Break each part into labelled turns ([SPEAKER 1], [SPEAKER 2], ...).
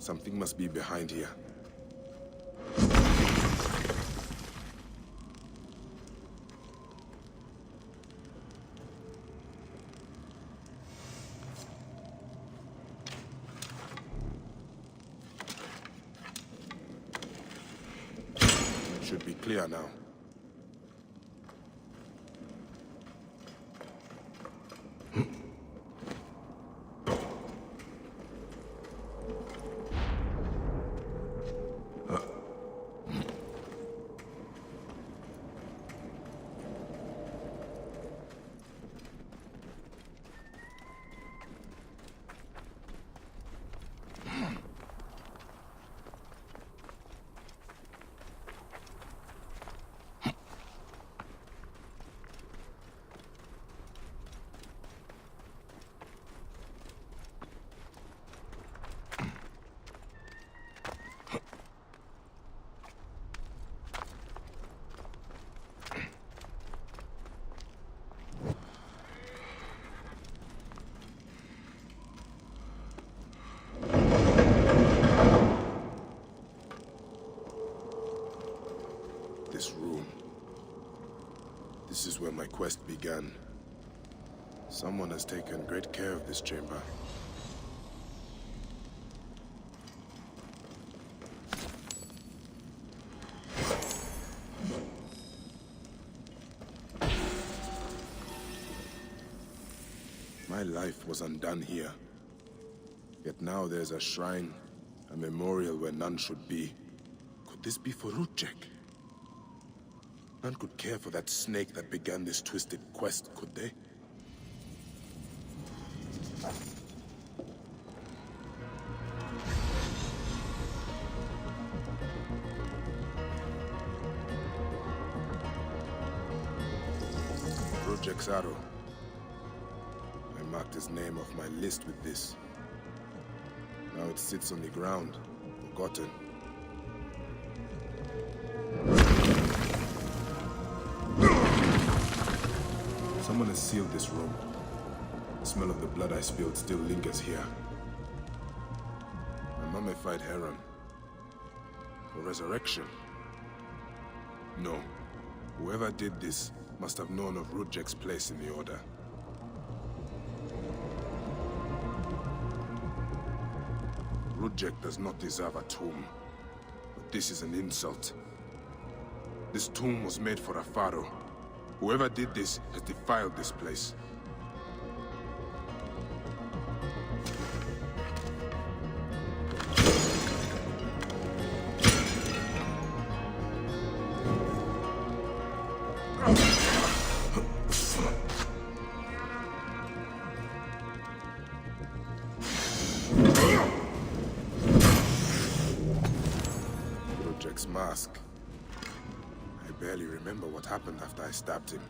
[SPEAKER 1] Something must be behind here. It should be clear now. This room. This is where my quest began. Someone has taken great care of this chamber. My life was undone here. Yet now there's a shrine, a memorial where none should be. Could this be for Rudjek? None could care for that snake that began this twisted quest, could they? Rudjek's arrow. I marked his name off my list with this. Now it sits on the ground, forgotten. Someone has sealed this room. The smell of the blood I spilled still lingers here. A mummified heron. For resurrection? No. Whoever did this must have known of Rudjek's place in the Order. Rudjek does not deserve a tomb. But this is an insult. This tomb was made for a pharaoh. Whoever did this has defiled this place. Rudjek's mask. I barely remember what happened after I stabbed him.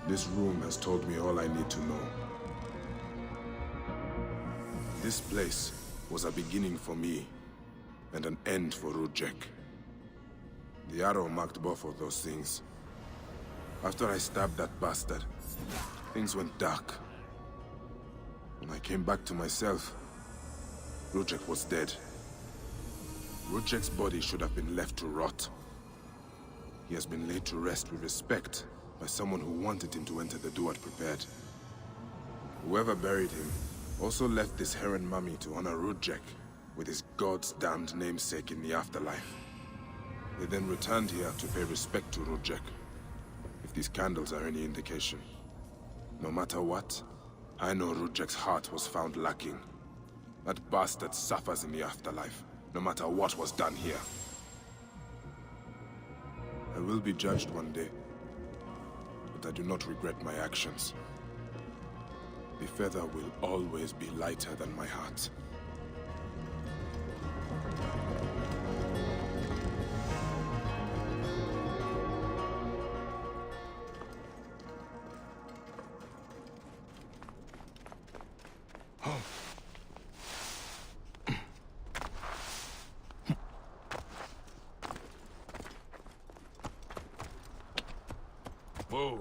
[SPEAKER 1] This room has told me all I need to know. This place was a beginning for me, and an end for Rudjek. The arrow marked both of those things. After I stabbed that bastard, things went dark. When I came back to myself, Rudjek was dead. Rudjek's body should have been left to rot. He has been laid to rest with respect by someone who wanted him to enter the Duat prepared. Whoever buried him also left this heron mummy to honor Rudjek with his god's damned namesake in the afterlife. They then returned here to pay respect to Rudjek, if these candles are any indication. No matter what, I know Rudjek's heart was found lacking. That bastard suffers in the afterlife, no matter what was done here. I will be judged one day, but I do not regret my actions. The feather will always be lighter than my heart. Whoa.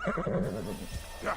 [SPEAKER 1] Yeah.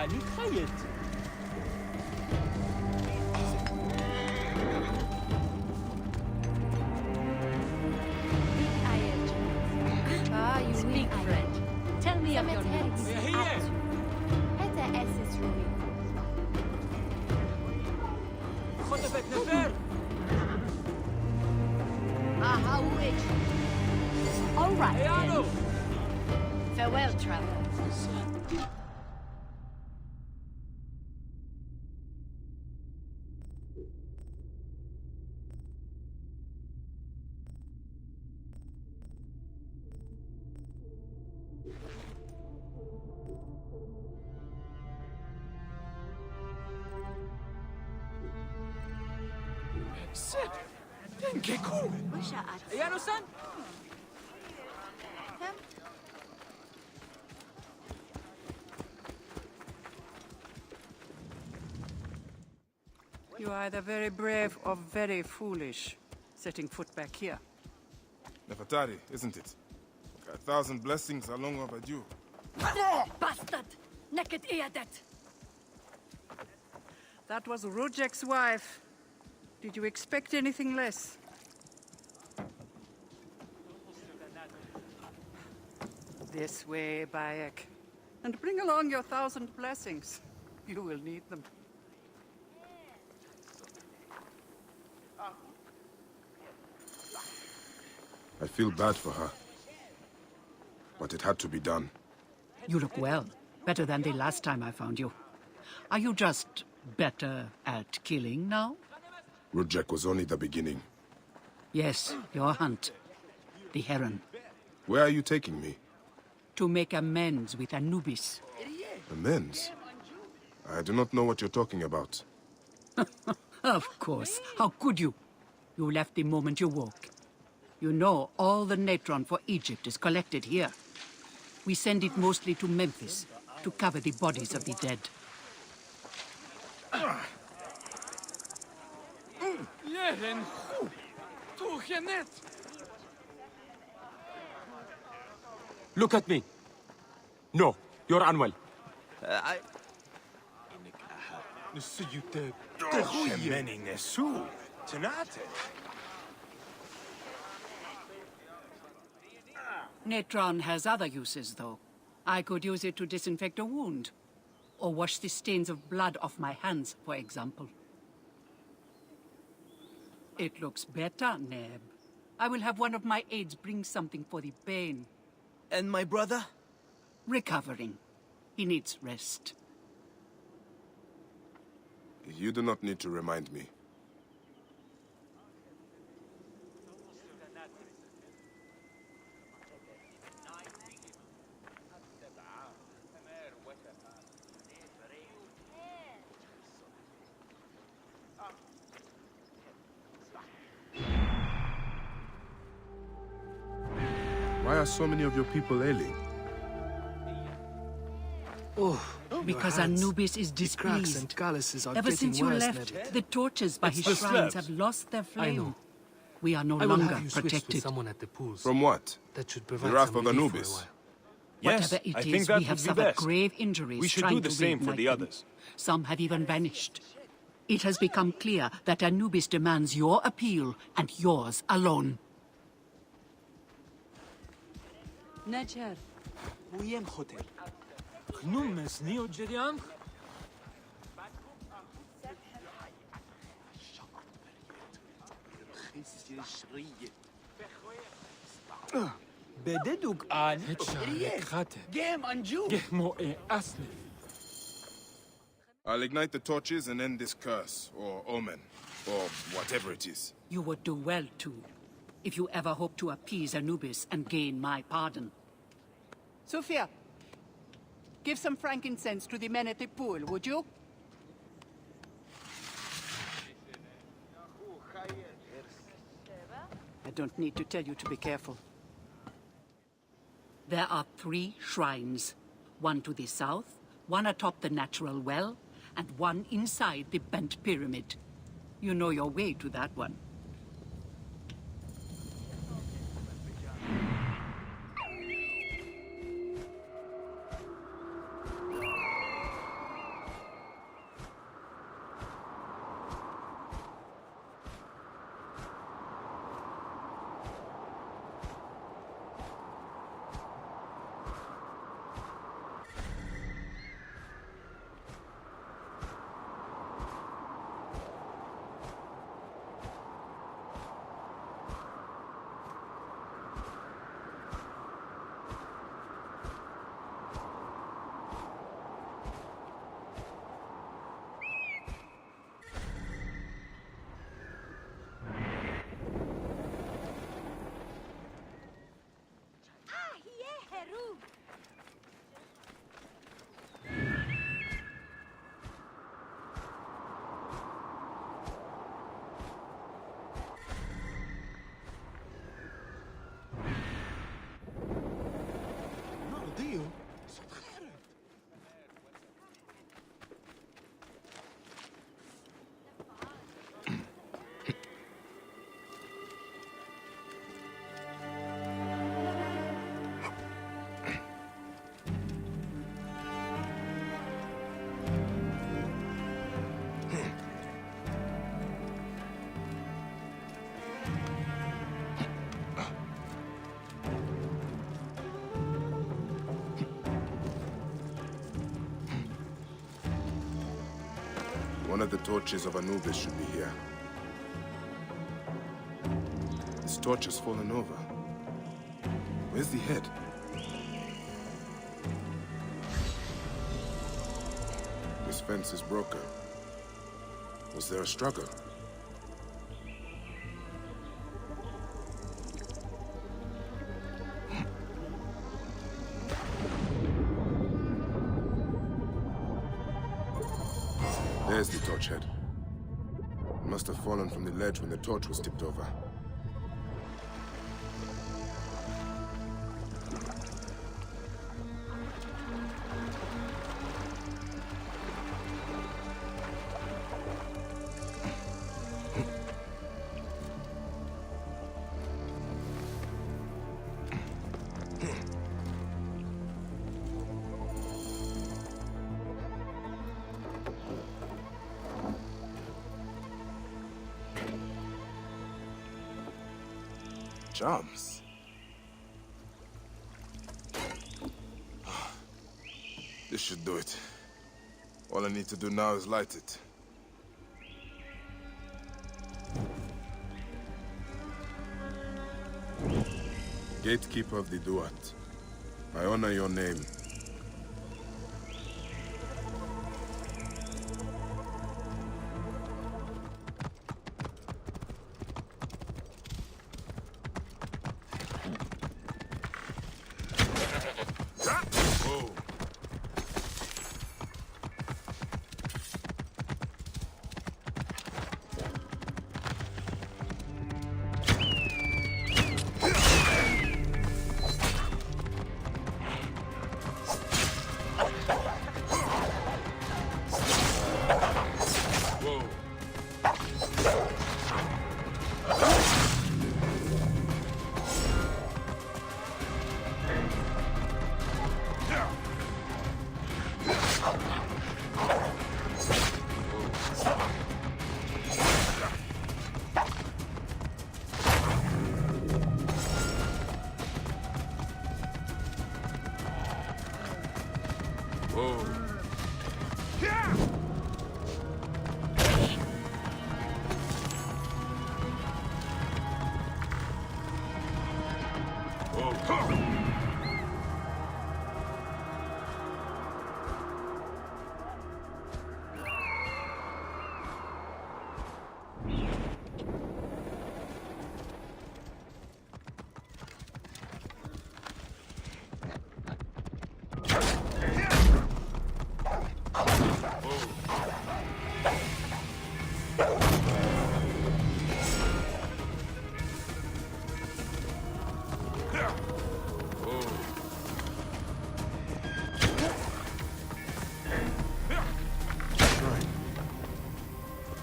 [SPEAKER 2] نتخيل
[SPEAKER 3] You speak French. Tell me of your needs.
[SPEAKER 4] متى أسس روي؟
[SPEAKER 2] خطفت نفر
[SPEAKER 3] Aha, which? All right,
[SPEAKER 2] يانو
[SPEAKER 3] then. Farewell, traveler.
[SPEAKER 2] يانو سان
[SPEAKER 5] You are either very brave or very foolish, setting foot back here.
[SPEAKER 1] Nefertari, isn't it? 1,000 blessings are long overdue.
[SPEAKER 3] Bastard! Naked Eadet!
[SPEAKER 5] That was Rujek's wife. Did you expect anything less? This way, Bayek. And bring along your 1,000 blessings. You will need them.
[SPEAKER 1] I feel bad for her. But it had to be done.
[SPEAKER 5] You look well. Better than the last time I found you. Are you just better at killing now?
[SPEAKER 1] Rujek was only the beginning.
[SPEAKER 5] Yes, your hunt. The heron.
[SPEAKER 1] Where are you taking me?
[SPEAKER 5] To make amends with Anubis.
[SPEAKER 1] Amends? I do not know what you're talking about.
[SPEAKER 5] Of course. How could you? You left the moment you woke. You know all the natron for Egypt is collected here. We send it mostly to Memphis to cover the bodies of the dead.
[SPEAKER 2] Look at me. No, you're unwell.
[SPEAKER 5] Natron has other uses, though. I could use it to disinfect a wound. Or wash the stains of blood off my hands, for example. It looks better, Neb. I will have one of my aides bring something for the pain.
[SPEAKER 6] And my brother?
[SPEAKER 5] Recovering. He needs rest.
[SPEAKER 1] You do not need to remind me. Why are so many of your people ailing?
[SPEAKER 5] Because Anubis is displeased.
[SPEAKER 6] And calluses are
[SPEAKER 5] Ever
[SPEAKER 6] getting
[SPEAKER 5] since you
[SPEAKER 6] worse,
[SPEAKER 5] left,
[SPEAKER 6] Neb.
[SPEAKER 5] the torches by his shrines have lost their flame.
[SPEAKER 6] know.
[SPEAKER 5] We are no
[SPEAKER 6] I will
[SPEAKER 5] longer
[SPEAKER 6] have you switched with
[SPEAKER 5] protected.
[SPEAKER 6] someone at the pools.
[SPEAKER 1] From what?
[SPEAKER 6] That should
[SPEAKER 1] The
[SPEAKER 6] provide
[SPEAKER 1] wrath
[SPEAKER 6] some
[SPEAKER 1] of
[SPEAKER 6] relief for a
[SPEAKER 1] Anubis.
[SPEAKER 6] while.
[SPEAKER 5] Whatever it is, we have suffered grave injuries
[SPEAKER 7] We should
[SPEAKER 5] trying
[SPEAKER 7] do the
[SPEAKER 5] to
[SPEAKER 7] same for
[SPEAKER 5] reignite
[SPEAKER 7] the
[SPEAKER 5] them.
[SPEAKER 7] others.
[SPEAKER 5] Some have even vanished. It has become clear that Anubis demands your appeal and yours alone.
[SPEAKER 3] Najer.
[SPEAKER 2] Numes neo Jedian?
[SPEAKER 6] Bededuk an.
[SPEAKER 2] Krate.
[SPEAKER 6] Gem anju.
[SPEAKER 2] Gehmo e asne.
[SPEAKER 1] I'll ignite the torches and end this curse, or omen, or whatever it is.
[SPEAKER 5] You would do well to, if you ever hope to appease Anubis and gain my pardon. Sophia, give some frankincense to the men at the pool, would you? I don't need to tell you to be careful. There are 3 shrines. One to the south, one atop the natural well, and one inside the bent pyramid. You know your way to that one.
[SPEAKER 1] One of the torches of Anubis should be here. This torch has fallen over. Where's the head? This fence is broken. Was there a struggle? There's the torch head. It must have fallen from the ledge when the torch was tipped over. Charms. This should do it. All I need to do now is light it. Gatekeeper of the Duat, I honor your name.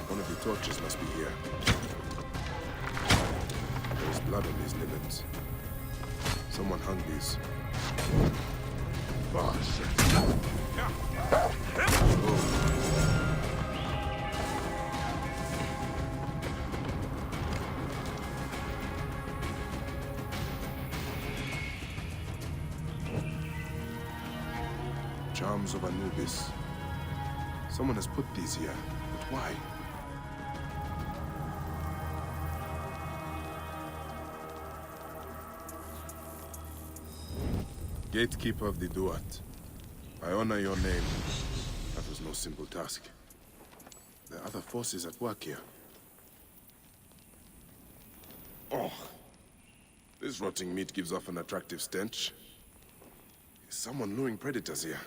[SPEAKER 1] One of the torches must be here. There's blood on these linens. Someone hung these. Oh, Charms of Anubis. Someone has put these here, but why? Gatekeeper of the Duat, I honor your name. That was no simple task. There are other forces at work here. Oh, this rotting meat gives off an attractive stench. Is someone luring predators here?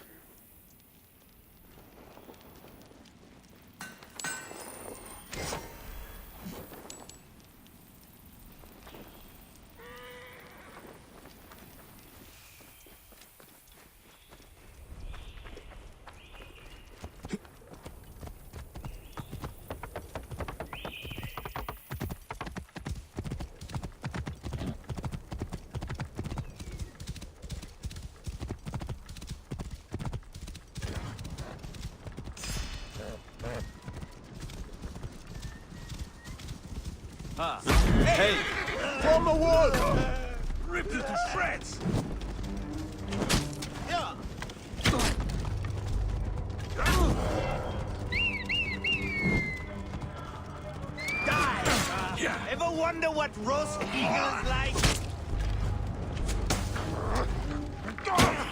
[SPEAKER 6] Hey! From the wall! Rip you to shreds! Die! Ever wonder what roast eagles like?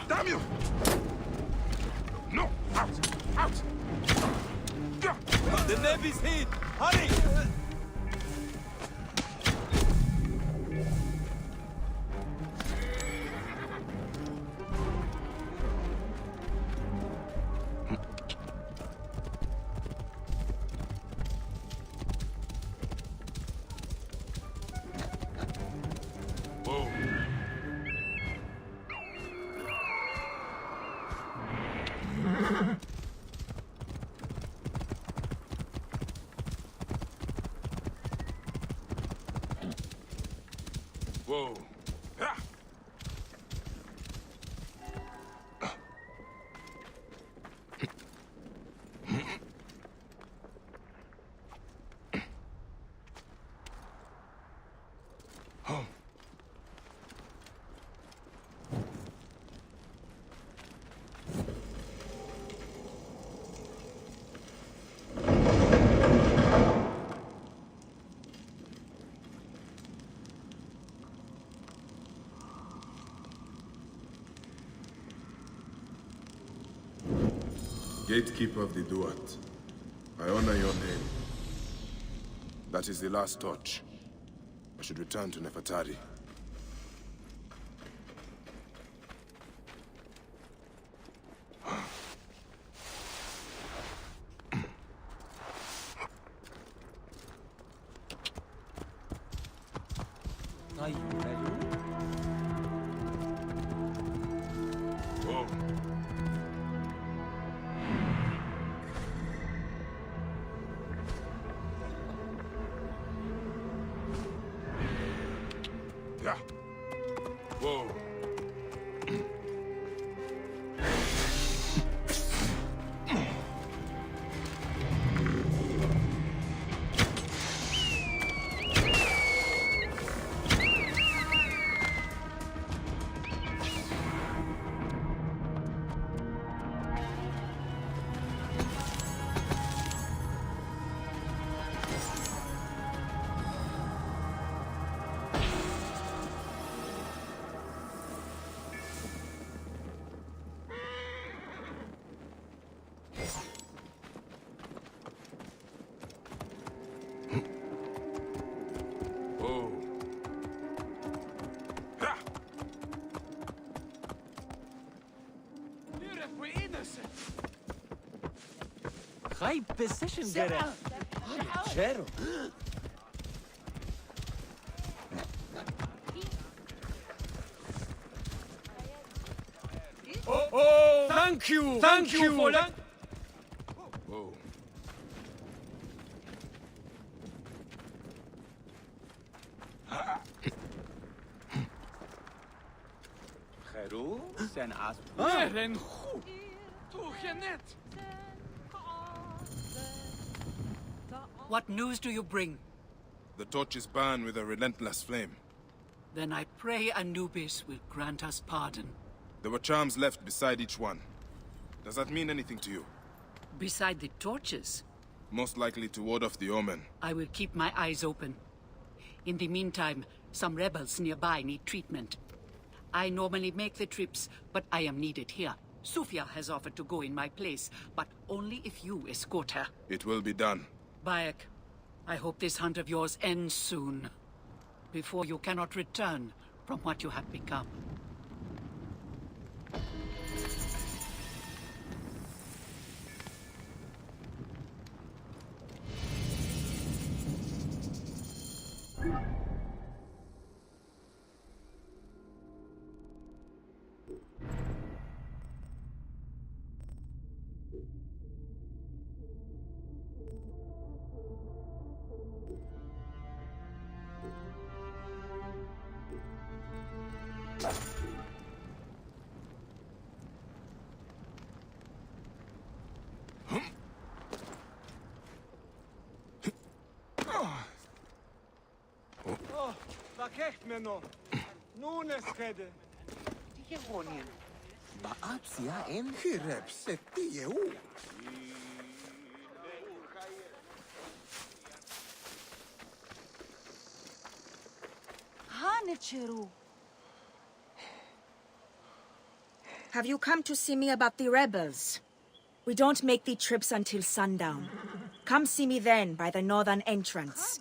[SPEAKER 1] Damn you! No! Out! Out!
[SPEAKER 6] The Navy's hit! Hurry!
[SPEAKER 1] Whoa. Ha! Gatekeeper of the Duat, I honor your name. That is the last torch. I should return to Nefertari. Whoa. Yeah. Whoa. Whoa. Ha!
[SPEAKER 7] High position there. Chero.
[SPEAKER 2] Oh, thank you! Thank you for that!
[SPEAKER 1] Whoa.
[SPEAKER 7] Geru, sen as.
[SPEAKER 2] Eren goed! Toch je net!
[SPEAKER 5] What news do you bring?
[SPEAKER 1] The torches burn with a relentless flame.
[SPEAKER 5] Then I pray Anubis will grant us pardon.
[SPEAKER 1] There were charms left beside each one. Does that mean anything to you?
[SPEAKER 5] Beside the torches,
[SPEAKER 1] Most likely to ward off the omen.
[SPEAKER 5] I will keep my eyes open. In the meantime, some rebels nearby need treatment. I normally make the trips, but I am needed here. Sufia has offered to go in my place, but only if you escort her.
[SPEAKER 1] It will be done.
[SPEAKER 5] Bayek, I hope this hunt of yours ends soon, before you cannot return from what you have become.
[SPEAKER 6] Oh, vakech meno. Nun es rede.
[SPEAKER 7] Tieronien. Baatsia en.
[SPEAKER 6] Hirep se tieu.
[SPEAKER 8] Have you come to see me about the rebels? We don't make the trips until sundown. Come see me then by the northern entrance.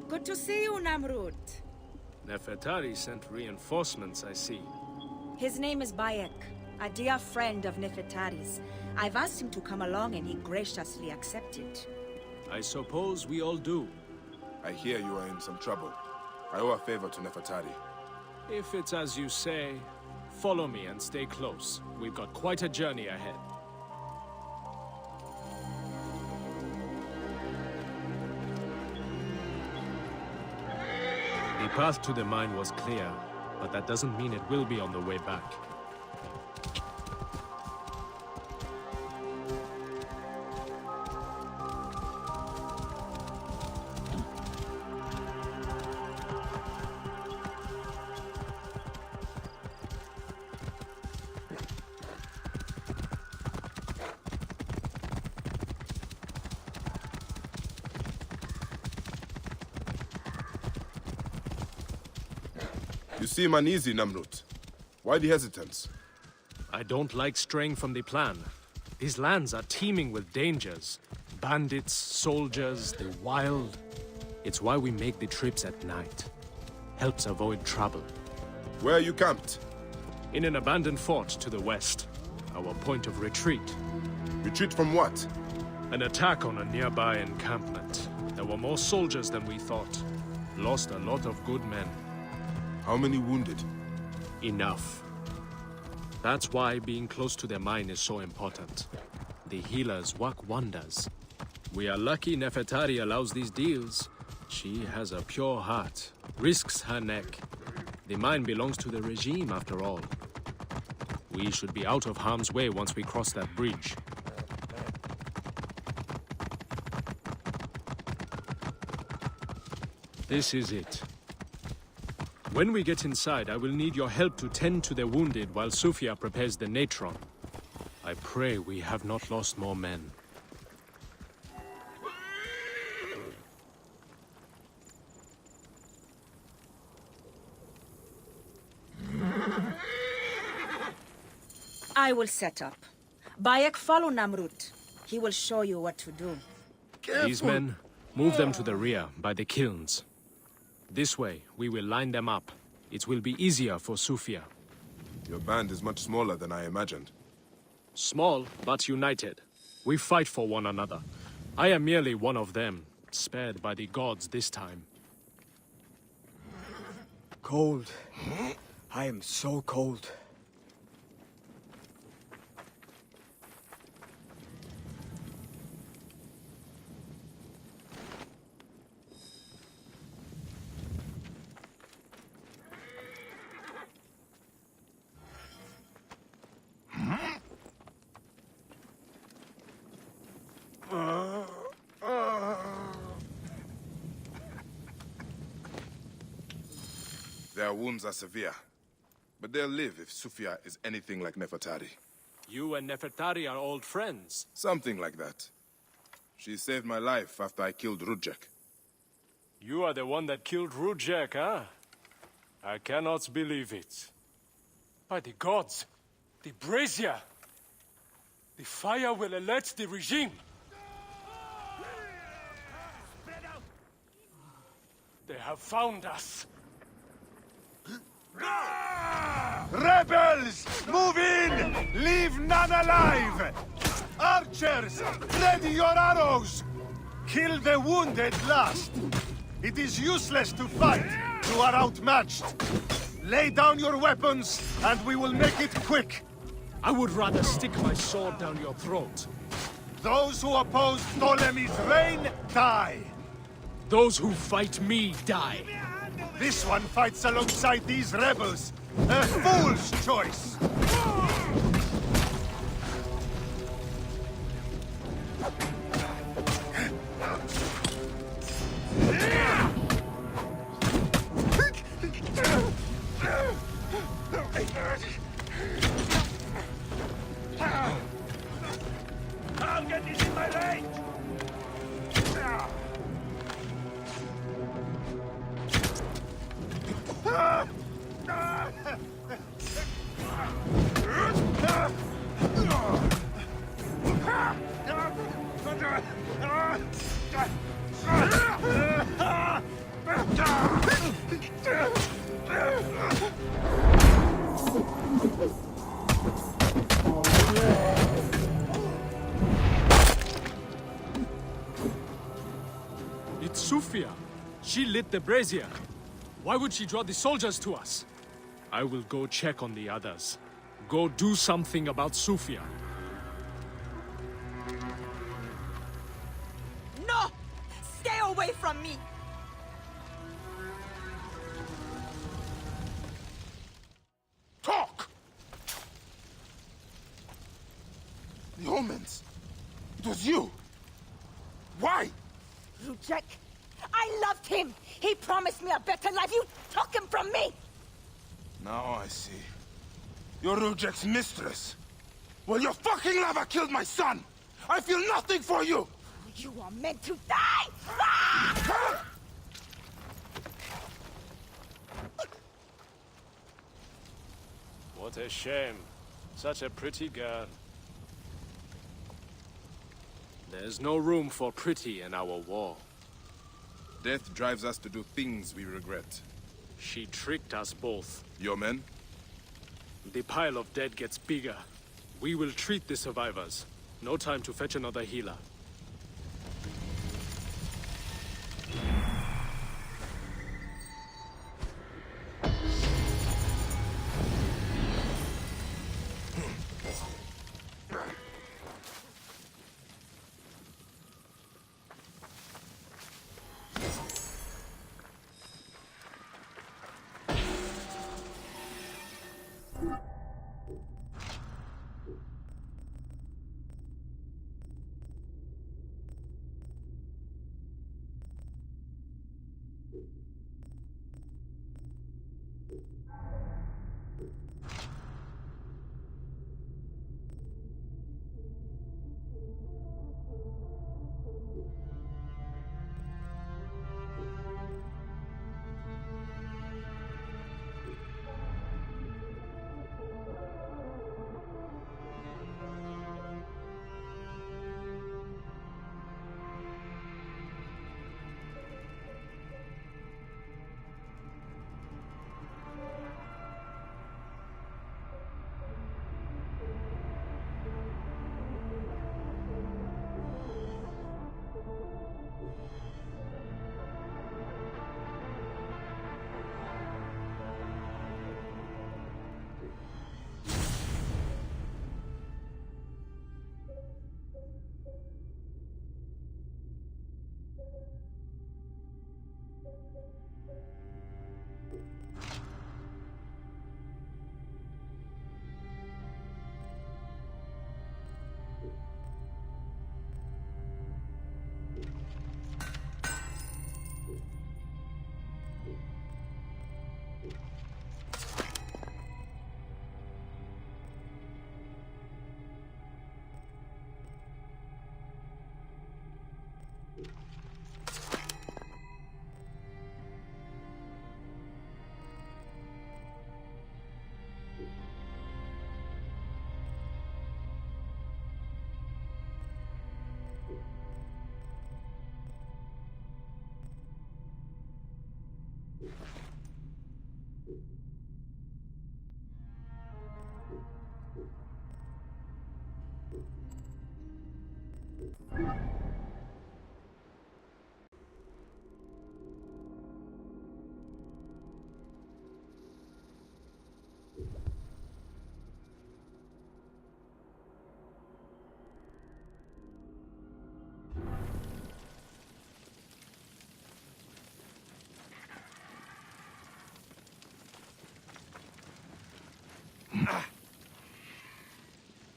[SPEAKER 8] Good to see you, Namrud.
[SPEAKER 9] Nefertari sent reinforcements, I see.
[SPEAKER 8] His name is Bayek, a dear friend of Nefertari's. I've asked him to come along and he graciously accepted.
[SPEAKER 9] I suppose we all do.
[SPEAKER 1] I hear you are in some trouble. I owe a favor to Nefertari.
[SPEAKER 9] If it's as you say, follow me and stay close. We've got quite a journey ahead. The path to the mine was clear, but that doesn't mean it will be on the way back.
[SPEAKER 1] You seem uneasy, Namrut. Why the hesitance?
[SPEAKER 9] I don't like straying from the plan. These lands are teeming with dangers. Bandits, soldiers, the wild. It's why we make the trips at night. Helps avoid trouble.
[SPEAKER 1] Where are you camped?
[SPEAKER 9] In an abandoned fort to the west. Our point of retreat.
[SPEAKER 1] Retreat from what?
[SPEAKER 9] An attack on a nearby encampment. There were more soldiers than we thought. Lost a lot of good men.
[SPEAKER 1] How many wounded?
[SPEAKER 9] Enough. That's why being close to the mine is so important. The healers work wonders. We are lucky Nefertari allows these deals. She has a pure heart, risks her neck. The mine belongs to the regime after all. We should be out of harm's way once we cross that bridge. This is it. When we get inside, I will need your help to tend to the wounded while Sofia prepares the natron. I pray we have not lost more men.
[SPEAKER 8] I will set up. Bayek, follow Namrut. He will show you what to do.
[SPEAKER 9] These men, move them to the rear, by the kilns. This way, we will line them up. It will be easier for Sofia.
[SPEAKER 1] Your band is much smaller than I imagined.
[SPEAKER 9] Small, but united. We fight for one another. I am merely one of them, spared by the gods this time.
[SPEAKER 6] Cold. I am so cold.
[SPEAKER 1] Their wounds are severe, but they'll live if Sofia is anything like Nefertari.
[SPEAKER 9] You and Nefertari are old friends.
[SPEAKER 1] Something like that. She saved my life after I killed Rudjek.
[SPEAKER 9] You are the one that killed Rudjek, huh? I cannot believe it. By the gods, the brazier! The fire will alert the regime! They have found us!
[SPEAKER 6] Rebels! Move in! Leave none alive! Archers! Ready your arrows! Kill the wounded last! It is useless to fight! You are outmatched! Lay down your weapons, and we will make it quick!
[SPEAKER 9] I would rather stick my sword down your throat.
[SPEAKER 6] Those who oppose Ptolemy's reign, die!
[SPEAKER 9] Those who fight me die.
[SPEAKER 6] This one fights alongside these rebels! A fool's choice! I'll get this in my range!
[SPEAKER 9] It's Sofia. She lit the brazier. Why would she draw the soldiers to us? I will go check on the others. Go do something about Sofia.
[SPEAKER 8] No! Stay away from me!
[SPEAKER 1] Talk! The omens! It was you! Why?
[SPEAKER 8] Rujek, I loved him! He promised me a better life! You took him from me!
[SPEAKER 1] Now I see. You're Rudjek's mistress. Well, your fucking lover killed my son! I feel nothing for you!
[SPEAKER 8] You are meant to die! Ah!
[SPEAKER 9] What a shame. Such a pretty girl. There's no room for pretty in our war.
[SPEAKER 1] Death drives us to do things we regret.
[SPEAKER 9] She tricked us both.
[SPEAKER 1] Your men?
[SPEAKER 9] The pile of dead gets bigger. We will treat the survivors. No time to fetch another healer.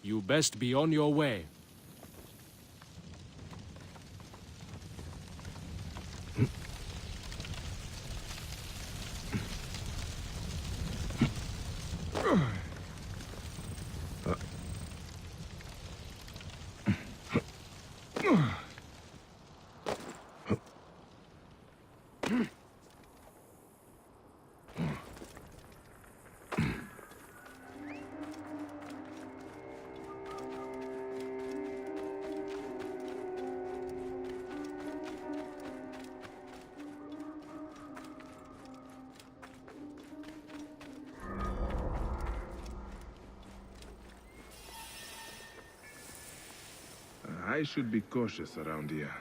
[SPEAKER 9] You best be on your way.
[SPEAKER 1] I should be cautious around here.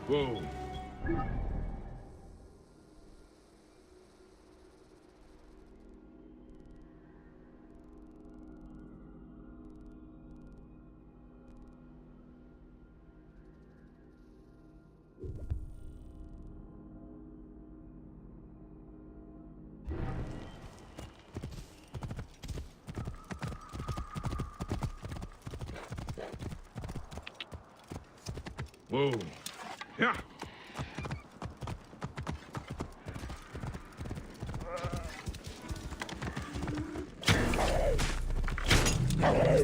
[SPEAKER 1] Whoa. Whoa. Yeah.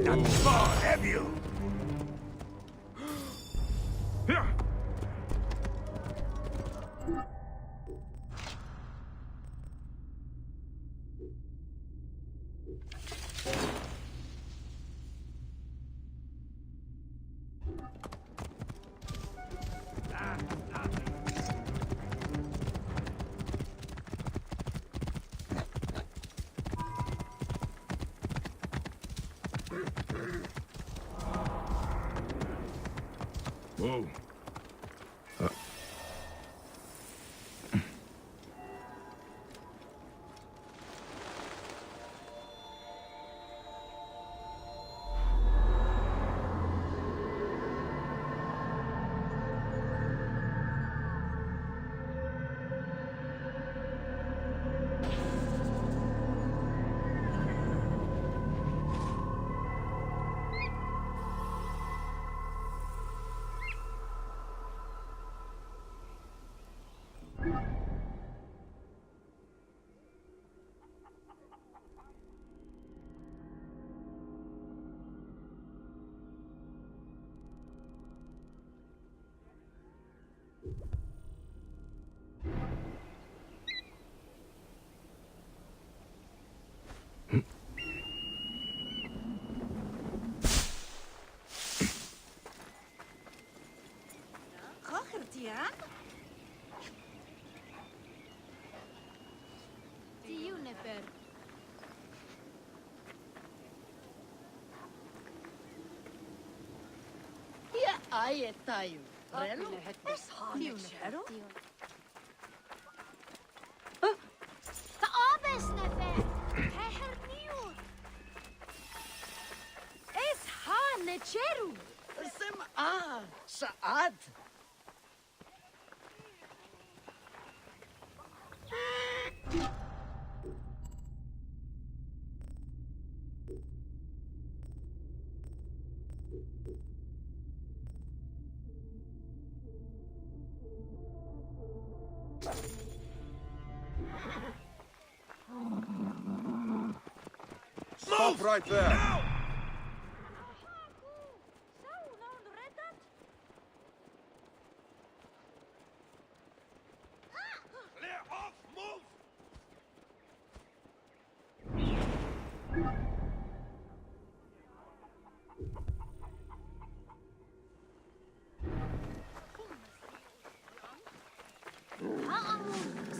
[SPEAKER 6] Not far, have you?
[SPEAKER 1] Yeah. Whoa.
[SPEAKER 4] See you, Nefer.
[SPEAKER 3] يا آية تايو. ريلو؟ ديو نفرو؟
[SPEAKER 4] تقابس, Nefer. Heher niu.
[SPEAKER 3] إس ها نتشيرو.
[SPEAKER 7] Saad!
[SPEAKER 1] Stop right there!
[SPEAKER 6] Clear off! Move!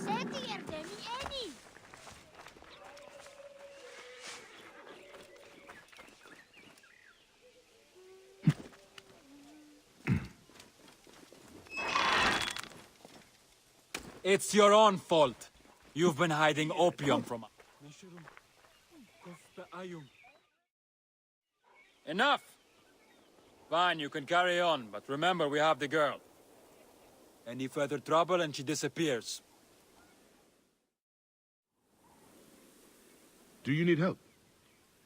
[SPEAKER 4] Seti erdemi eni.
[SPEAKER 10] It's your own fault. You've been hiding opium from us. Enough! Fine, you can carry on, but remember we have the girl. Any further trouble and she disappears.
[SPEAKER 1] Do you need help?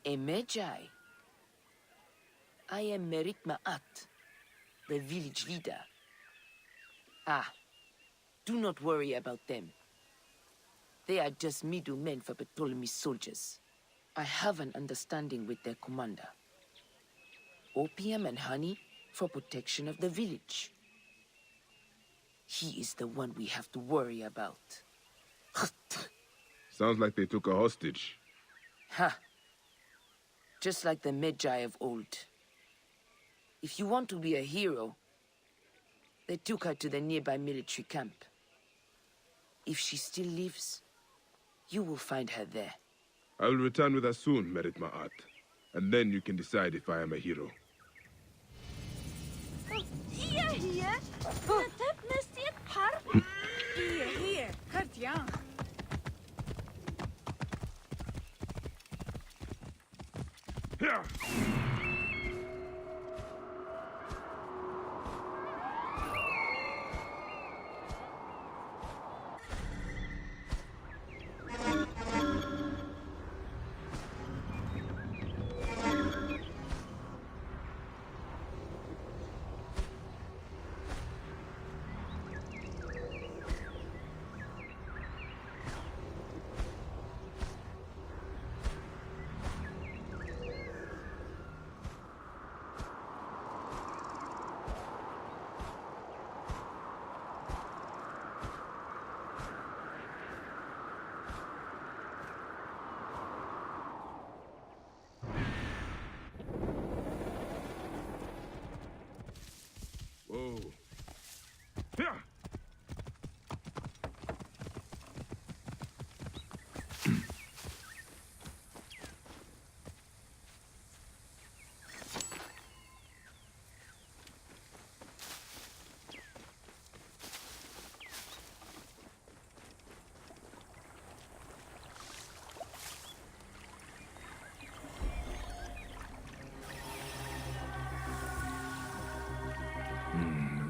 [SPEAKER 11] A Magi. I am Merit Ma'at, the village leader. Ah, do not worry about them. They are just middlemen for Ptolemy's soldiers. I have an understanding with their commander. Opium and honey for protection of the village. He is the one we have to worry about.
[SPEAKER 1] Sounds like they took a hostage.
[SPEAKER 11] Ha! Just like the Magi of old. If you want to be a hero, they took her to the nearby military camp. If she still lives, you will find her there.
[SPEAKER 1] I will return with her soon, Merit Ma'at. And then you can decide if I am a hero.
[SPEAKER 3] Hier. Natep nestiet par. Hier. Kartjan.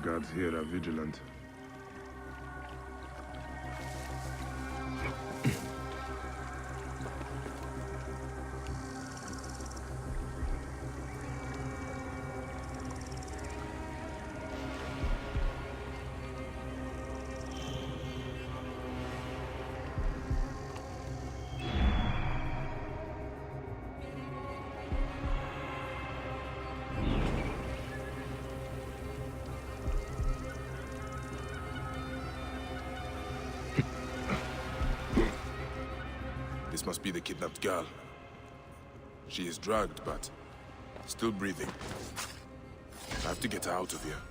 [SPEAKER 1] guards here are vigilant. This must be the kidnapped girl. She is drugged, but still breathing. I have to get her out of here.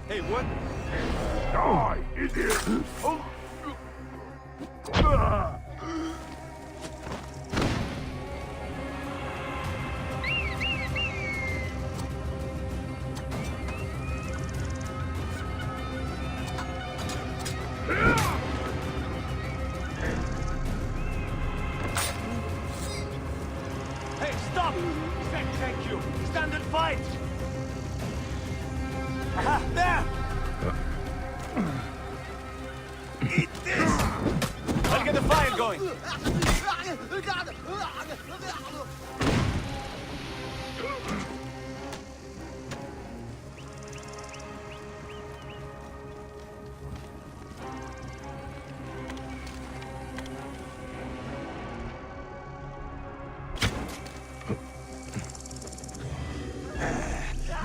[SPEAKER 6] Hey, what?
[SPEAKER 1] Die, idiot!
[SPEAKER 6] Hey, stop! Thank you. Stand and fight! Aha, there! Eat this! I'll get the fire going.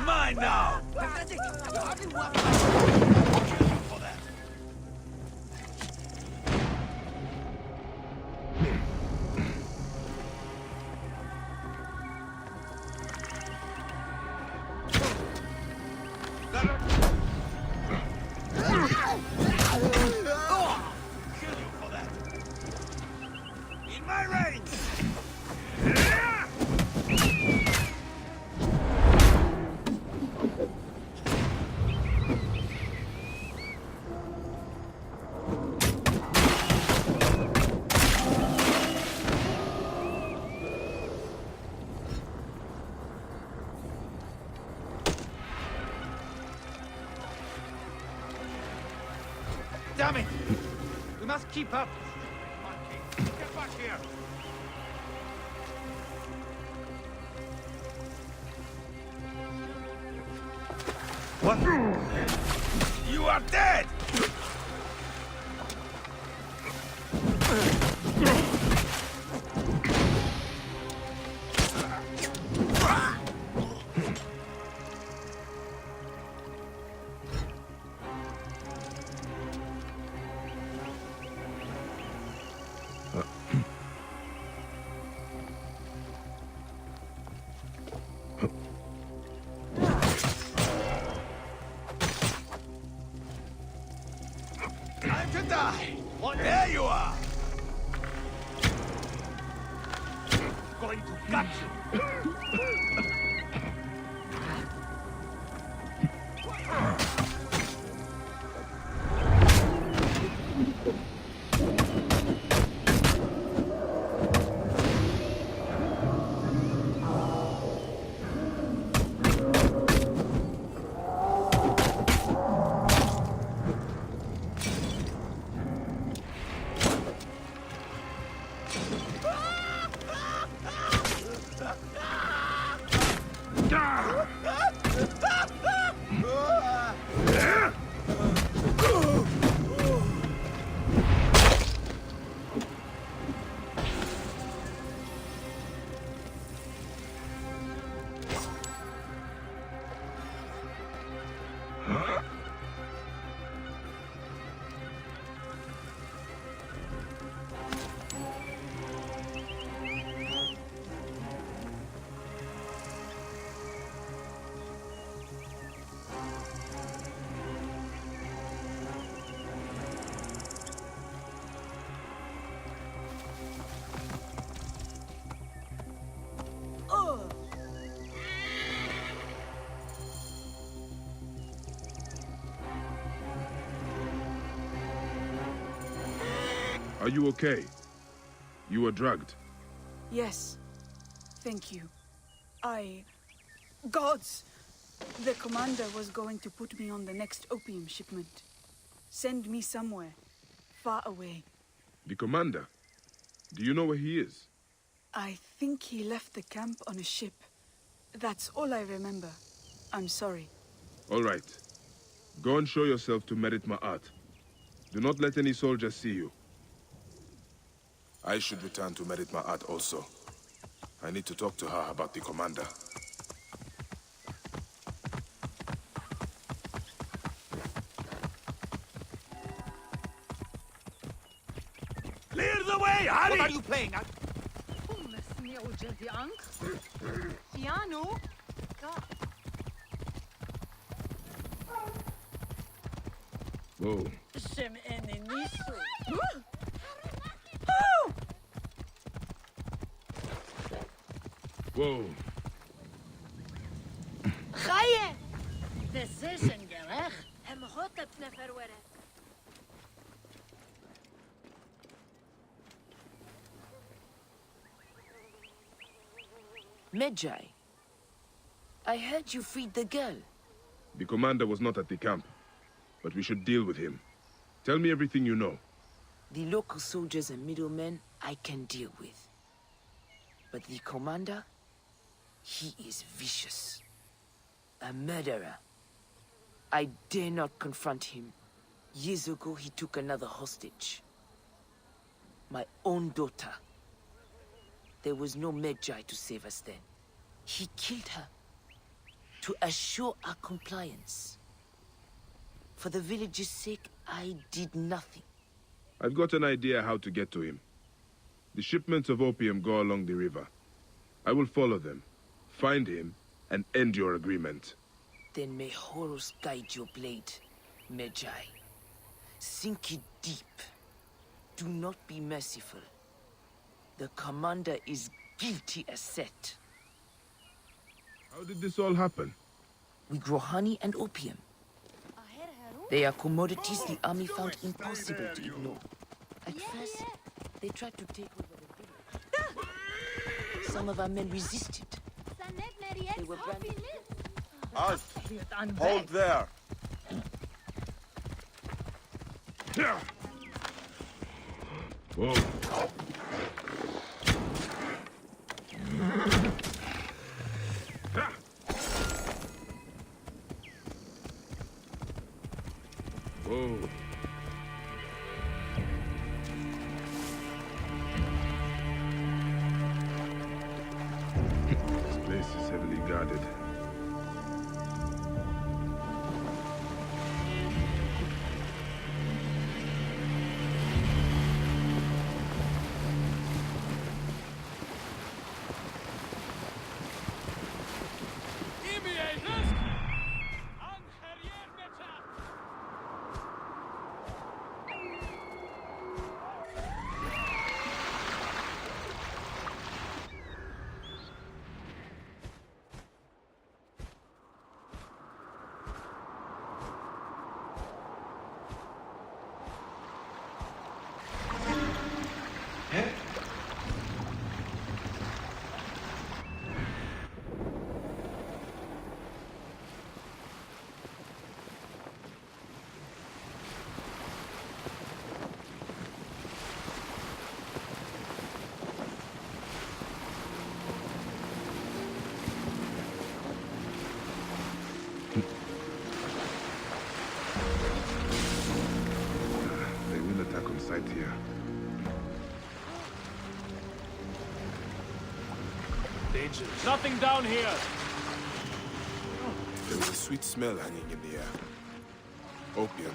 [SPEAKER 6] Mine now! In my range! Damn it! We must keep up! Get back here! What? You are dead! Time to die! What? There you are! Going to gut you!
[SPEAKER 1] Are you okay? You were drugged.
[SPEAKER 12] Yes. Thank you. Gods! The commander was going to put me on the next opium shipment. Send me somewhere. Far away.
[SPEAKER 1] The commander? Do you know where he is?
[SPEAKER 12] I think he left the camp on a ship. That's all I remember. I'm sorry.
[SPEAKER 1] All right. Go and show yourself to Merit Ma'at. Do not let any soldiers see you. I should return to Merit Ma'at also. I need to talk to her about the commander.
[SPEAKER 6] Clear the way, hurry!
[SPEAKER 7] What are you playing at?
[SPEAKER 3] Piano?
[SPEAKER 1] Whoa.
[SPEAKER 3] Shem enemiso.
[SPEAKER 1] Whoa.
[SPEAKER 4] خايف.
[SPEAKER 3] Decision gerecht.
[SPEAKER 4] هم خطب نفر ورا.
[SPEAKER 11] Medjay, I heard you freed the girl.
[SPEAKER 1] The commander was not at the camp, but we should deal with him. Tell me everything you know.
[SPEAKER 11] The local soldiers and middlemen I can deal with. But the commander, he is vicious. A murderer. I dare not confront him. Years ago, he took another hostage. My own daughter. There was no Medjay to save us then. He killed her to assure our compliance. For the village's sake, I did nothing.
[SPEAKER 1] I've got an idea how to get to him. The shipments of opium go along the river. I will follow them, find him, and end your agreement.
[SPEAKER 11] Then may Horus guide your blade, Medjay. Sink it deep. Do not be merciful. The commander is guilty as set.
[SPEAKER 1] How did this all happen?
[SPEAKER 11] We grow honey and opium. They are commodities the army found impossible to ignore. At first, they tried to take over the village. Some of our men resisted. They were branded.
[SPEAKER 6] Halt! Hold there!
[SPEAKER 1] Whoa. Whoa. This place is heavily guarded. They will attack on sight here.
[SPEAKER 9] Danger. Nothing down here.
[SPEAKER 1] There was a sweet smell hanging in the air. Opium.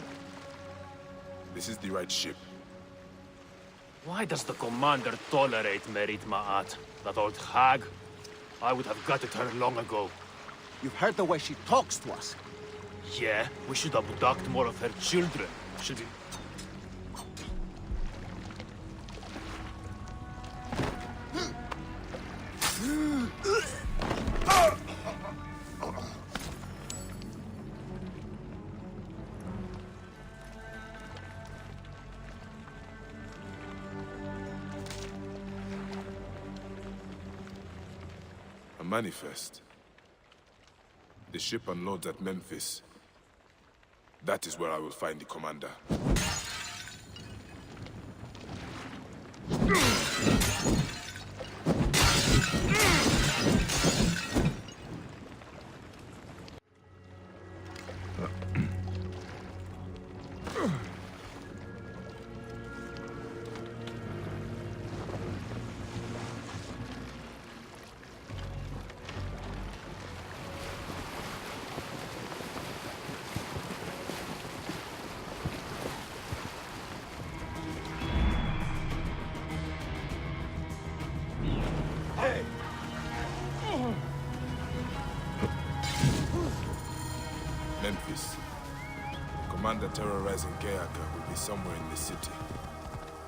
[SPEAKER 1] This is the right ship.
[SPEAKER 9] Why does the commander tolerate Merit Ma'at? That old hag? I would have gutted her long ago.
[SPEAKER 7] You've heard the way she talks to us.
[SPEAKER 9] Yeah, we should abduct more of her children. Should we?
[SPEAKER 1] A manifest. The ship unloads at Memphis. That is where I will find the commander. Memphis. The commander terrorizing Gayaka will be somewhere in the city.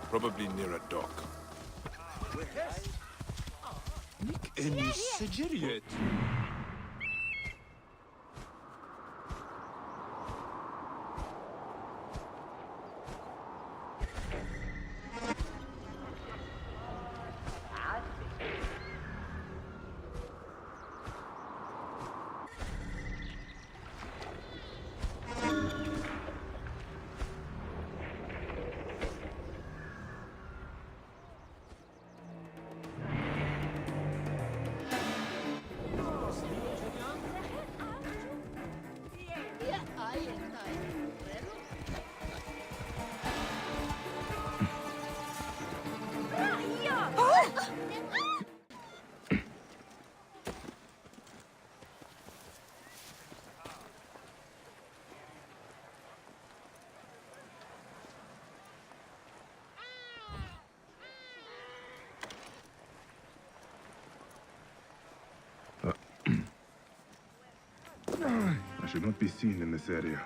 [SPEAKER 1] Probably near a dock.
[SPEAKER 10] Any Sigiriet?
[SPEAKER 1] I should not be seen in this area.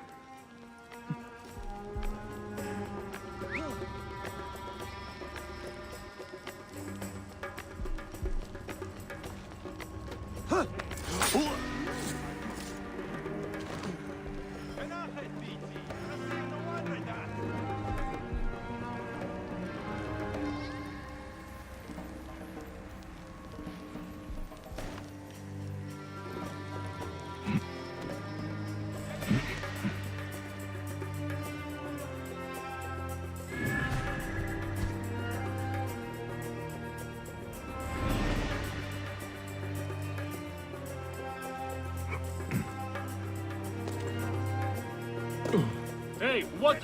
[SPEAKER 9] Hey, what?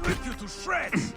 [SPEAKER 6] Rip you to shreds!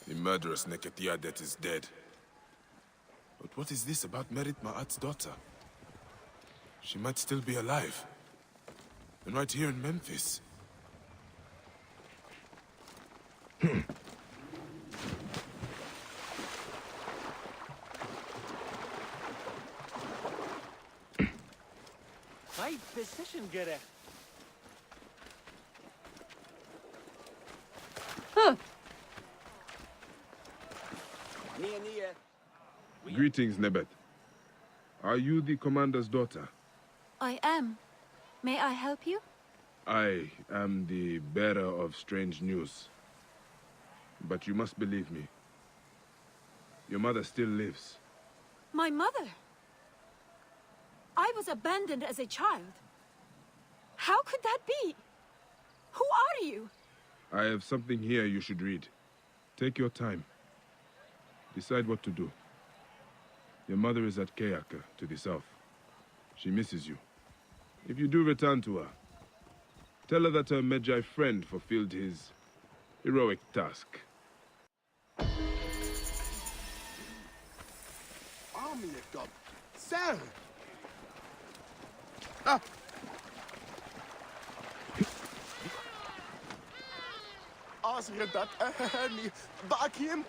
[SPEAKER 1] The murderous Neketiadet is dead. But what is this about Merit Ma'at's daughter? She might still be alive. And right here in Memphis.
[SPEAKER 7] Vay precision gerecht.
[SPEAKER 1] Greetings, Nebet. Are you the commander's daughter?
[SPEAKER 4] I am. May I help you?
[SPEAKER 1] I am the bearer of strange news. But you must believe me. Your mother still lives.
[SPEAKER 4] My mother? I was abandoned as a child. How could that be? Who are you?
[SPEAKER 1] I have something here you should read. Take your time. Decide what to do. Your mother is at Kayaka, to the south. She misses you. If you do return to her, tell her that her Medjay friend fulfilled his heroic task.
[SPEAKER 6] Army God. Sir! Ah! Asredat ahani. Bakim.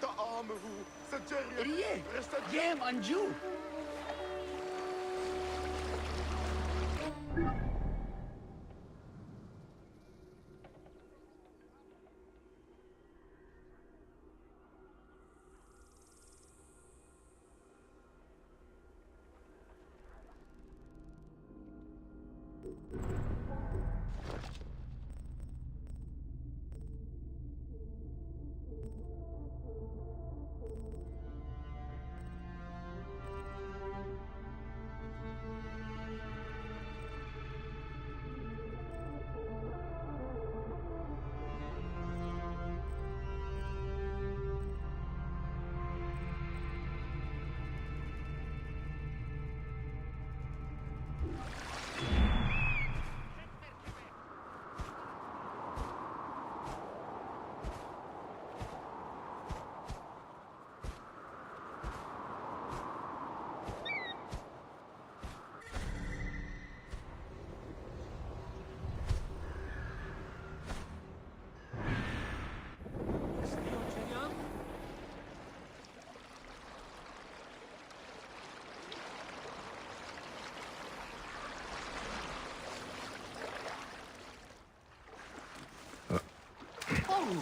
[SPEAKER 6] The armor who Sajeria.
[SPEAKER 7] Jam Anju.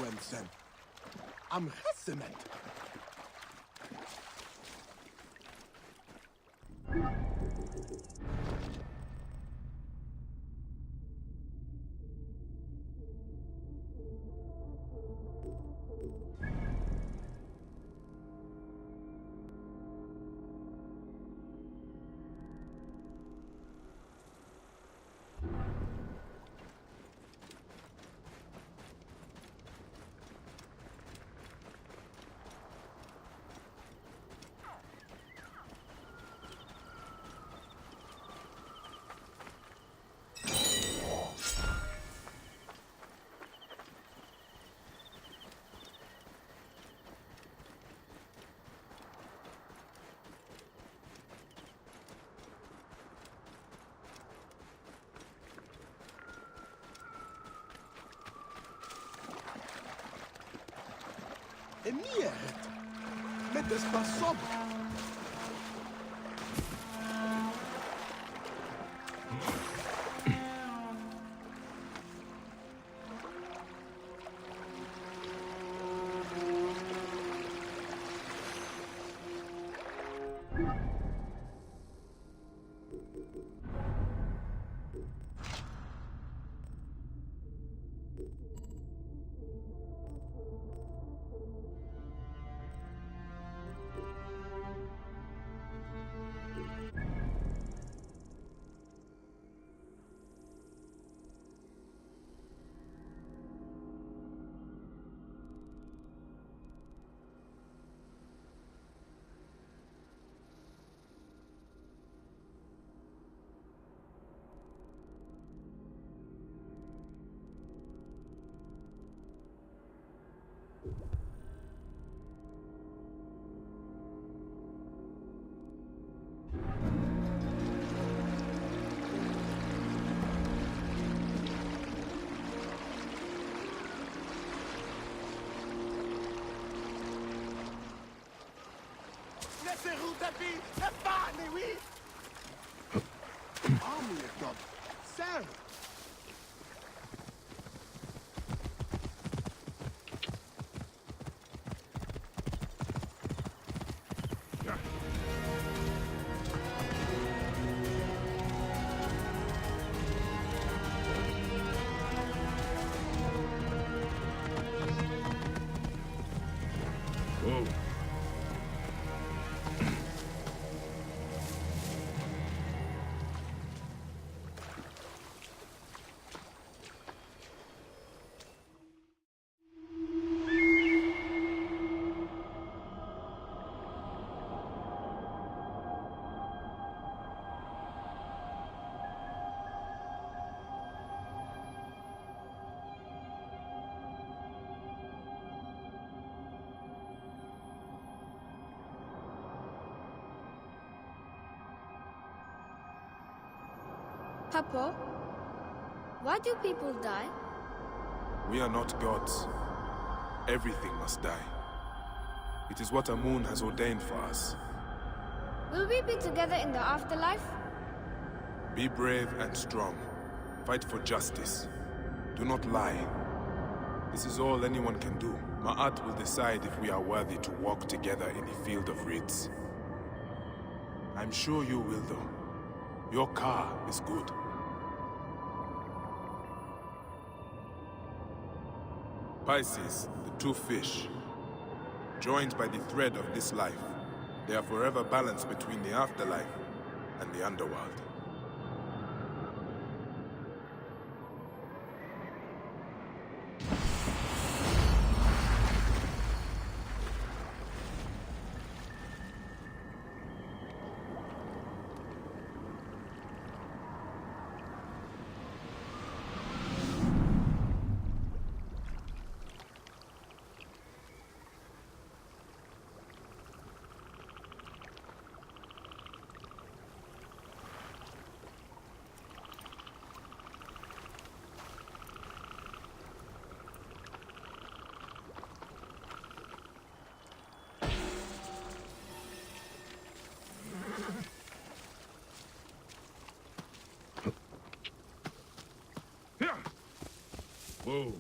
[SPEAKER 6] Wensen. Am Regiment. Emiert. Met es pas sobre. C'est Roudabi! C'est pas, mais oui! Army of God! Sir!
[SPEAKER 1] Whoa.
[SPEAKER 13] Papa, why do people die?
[SPEAKER 1] We are not gods. Everything must die. It is what Amun has ordained for us.
[SPEAKER 13] Will we be together in the afterlife?
[SPEAKER 1] Be brave and strong. Fight for justice. Do not lie. This is all anyone can do. Ma'at will decide if we are worthy to walk together in the field of reeds. I'm sure you will, though. Your car is good. Pisces, the two fish, joined by the thread of this life, they are forever balanced between the afterlife and the underworld. Whoa.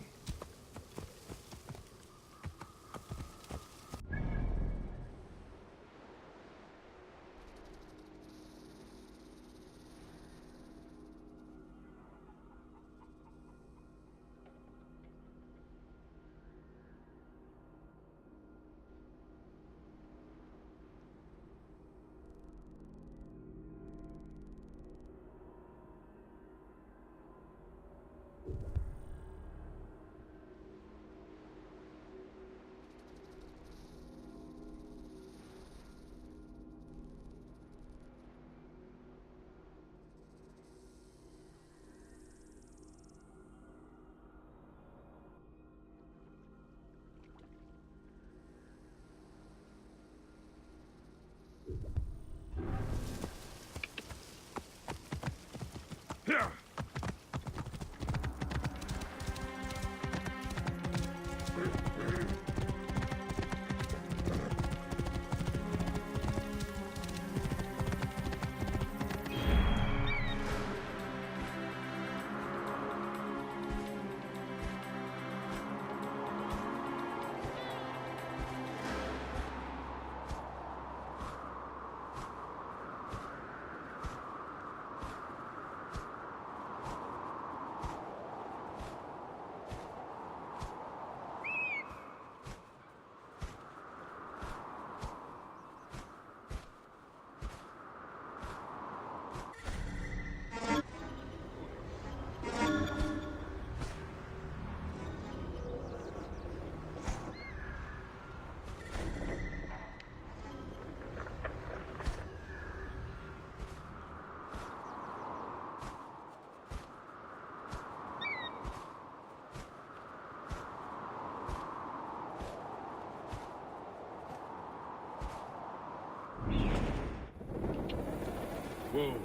[SPEAKER 1] Whoa.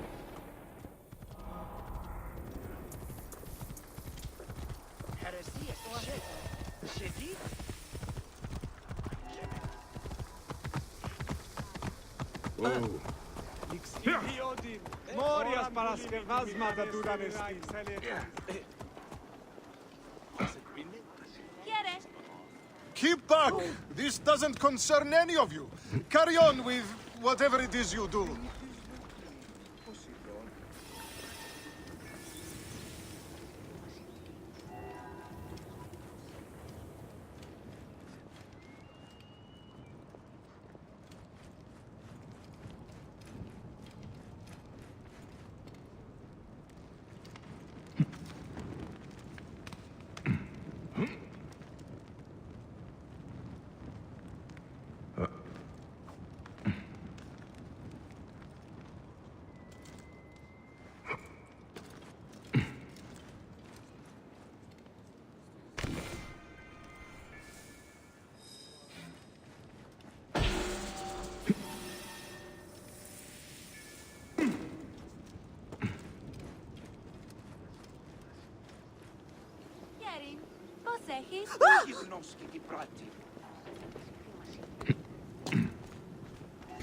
[SPEAKER 7] هرسية شديد.
[SPEAKER 1] Whoa.
[SPEAKER 6] Keep back! This doesn't concern any of you. Carry on with whatever it is you do.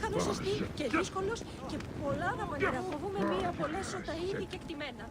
[SPEAKER 4] Καθώς εστί και δύσκολος και πολλά δαπανηρά. Φοβούμαι μη απολέσω τα ήδη κεκτημένα.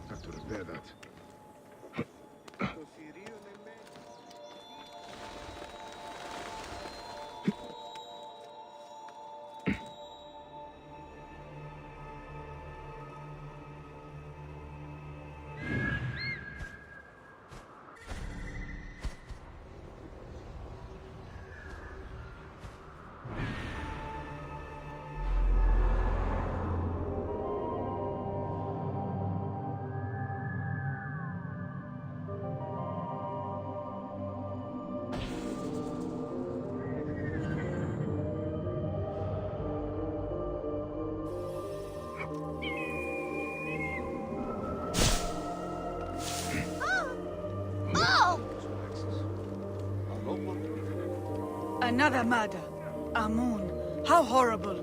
[SPEAKER 12] Another murder. Amun. How horrible.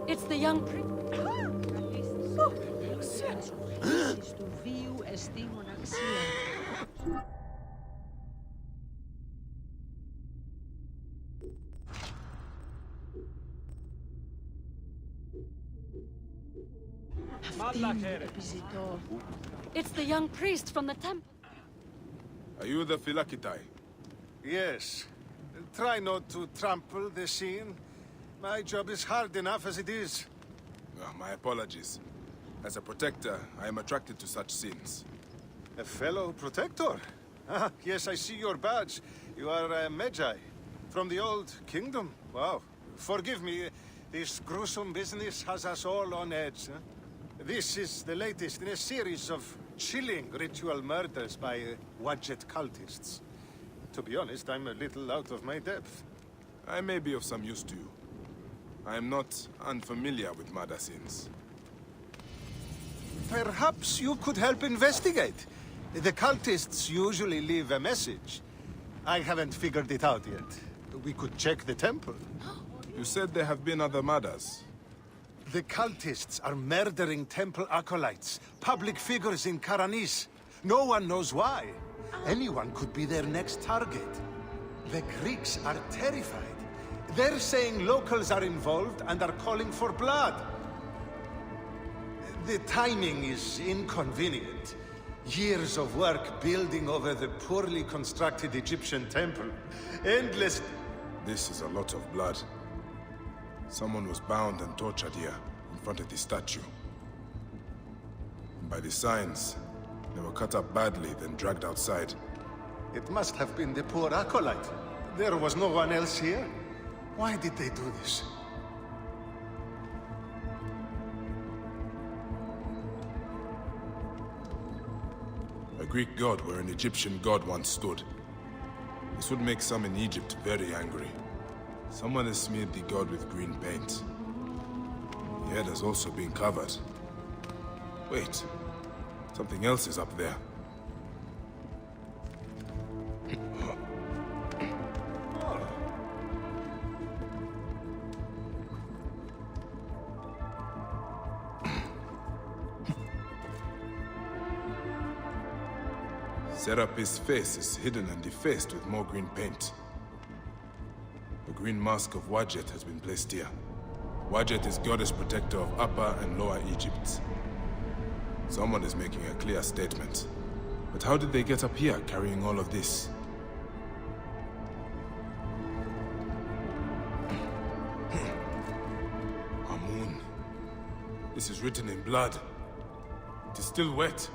[SPEAKER 4] It's the young priest. It's the young priest from the temple.
[SPEAKER 1] Are you the Philakitai?
[SPEAKER 6] Yes. Try not to trample the scene. My job is hard enough as it is.
[SPEAKER 1] My apologies. As a protector, I am attracted to such scenes.
[SPEAKER 6] A fellow protector? Ah, yes, I see your badge. You are a Magi. From the old kingdom? Wow. Forgive me, this gruesome business has us all on edge. Huh? This is the latest in a series of chilling ritual murders by Wadjet cultists. To be honest, I'm a little out of my depth.
[SPEAKER 1] I may be of some use to you. I am not unfamiliar with murder scenes.
[SPEAKER 6] Perhaps you could help investigate. The cultists usually leave a message. I haven't figured it out yet. We could check the temple.
[SPEAKER 1] You said there have been other murders.
[SPEAKER 6] The cultists are murdering temple acolytes, public figures in Karanis. No one knows why. Anyone could be their next target. The Greeks are terrified. They're saying locals are involved and are calling for blood. The timing is inconvenient. Years of work building over the poorly constructed Egyptian temple. Endless...
[SPEAKER 1] This is a lot of blood. Someone was bound and tortured here, in front of the statue. And by the signs, they were cut up badly, then dragged outside.
[SPEAKER 6] It must have been the poor acolyte. There was no one else here. Why did they do this?
[SPEAKER 1] A Greek god where an Egyptian god once stood. This would make some in Egypt very angry. Someone has smeared the god with green paint. The head has also been covered. Wait. Something else is up there. Serapis' face is hidden and defaced with more green paint. The green mask of Wadjet has been placed here. Wadjet is goddess protector of Upper and Lower Egypt. Someone is making a clear statement. But how did they get up here carrying all of this? Amun. This is written in blood. It is still wet.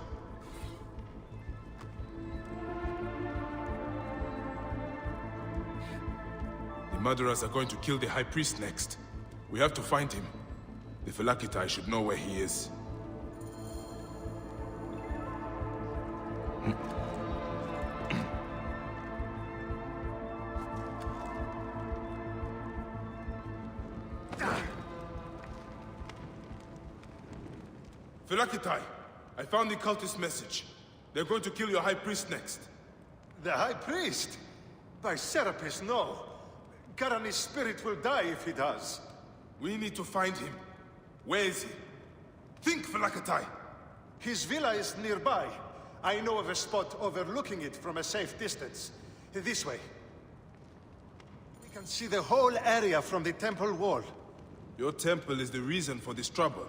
[SPEAKER 1] The murderers are going to kill the High Priest next. We have to find him. The Phylakitai should know where he is. Phylakitai, I found the cultist message. They're going to kill your High Priest next.
[SPEAKER 6] The High Priest? By Serapis, no. Garani's spirit will die if he does.
[SPEAKER 1] We need to find him. Where is he? Think, Phylakitai!
[SPEAKER 6] His villa is nearby. I know of a spot overlooking it from a safe distance. This way. We can see the whole area from the temple wall.
[SPEAKER 1] Your temple is the reason for this trouble.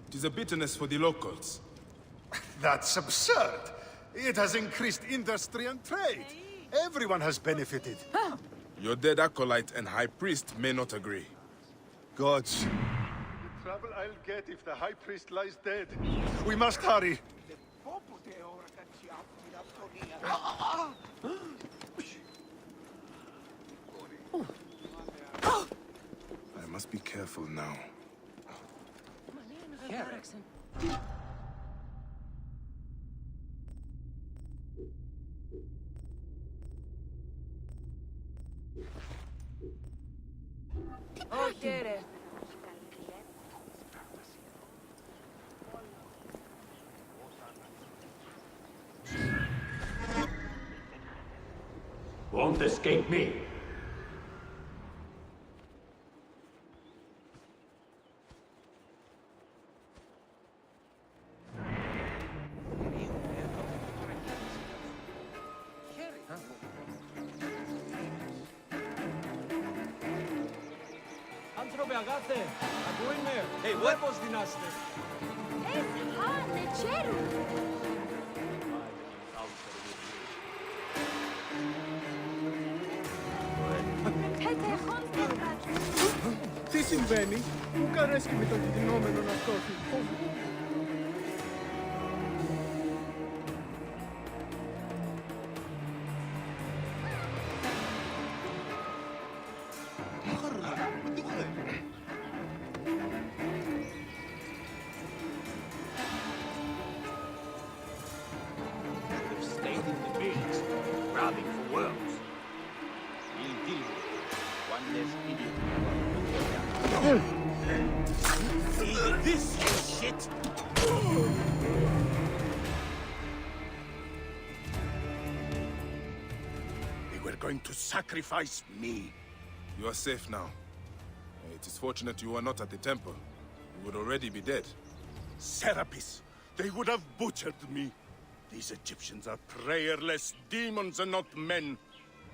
[SPEAKER 1] It is a bitterness for the locals.
[SPEAKER 6] That's absurd. It has increased industry and trade. Everyone has benefited.
[SPEAKER 1] Your dead acolyte and High Priest may not agree.
[SPEAKER 6] Gods. The trouble I'll get if the High Priest lies dead. We must hurry.
[SPEAKER 1] I must be careful now.
[SPEAKER 2] Won't escape me.
[SPEAKER 10] Hey, what was dynasty?
[SPEAKER 6] Τι συμβαίνει, μου καρέσκει με το διδυνόμενο αυτό.
[SPEAKER 7] Stayed in the fields, grabbing for worms. We'll deal with it. One less idiot. This is shit! They were going to sacrifice me.
[SPEAKER 1] You are safe now. It is fortunate you are not at the temple. You would already be dead.
[SPEAKER 7] Serapis, they would have butchered me. These Egyptians are prayerless demons and not men.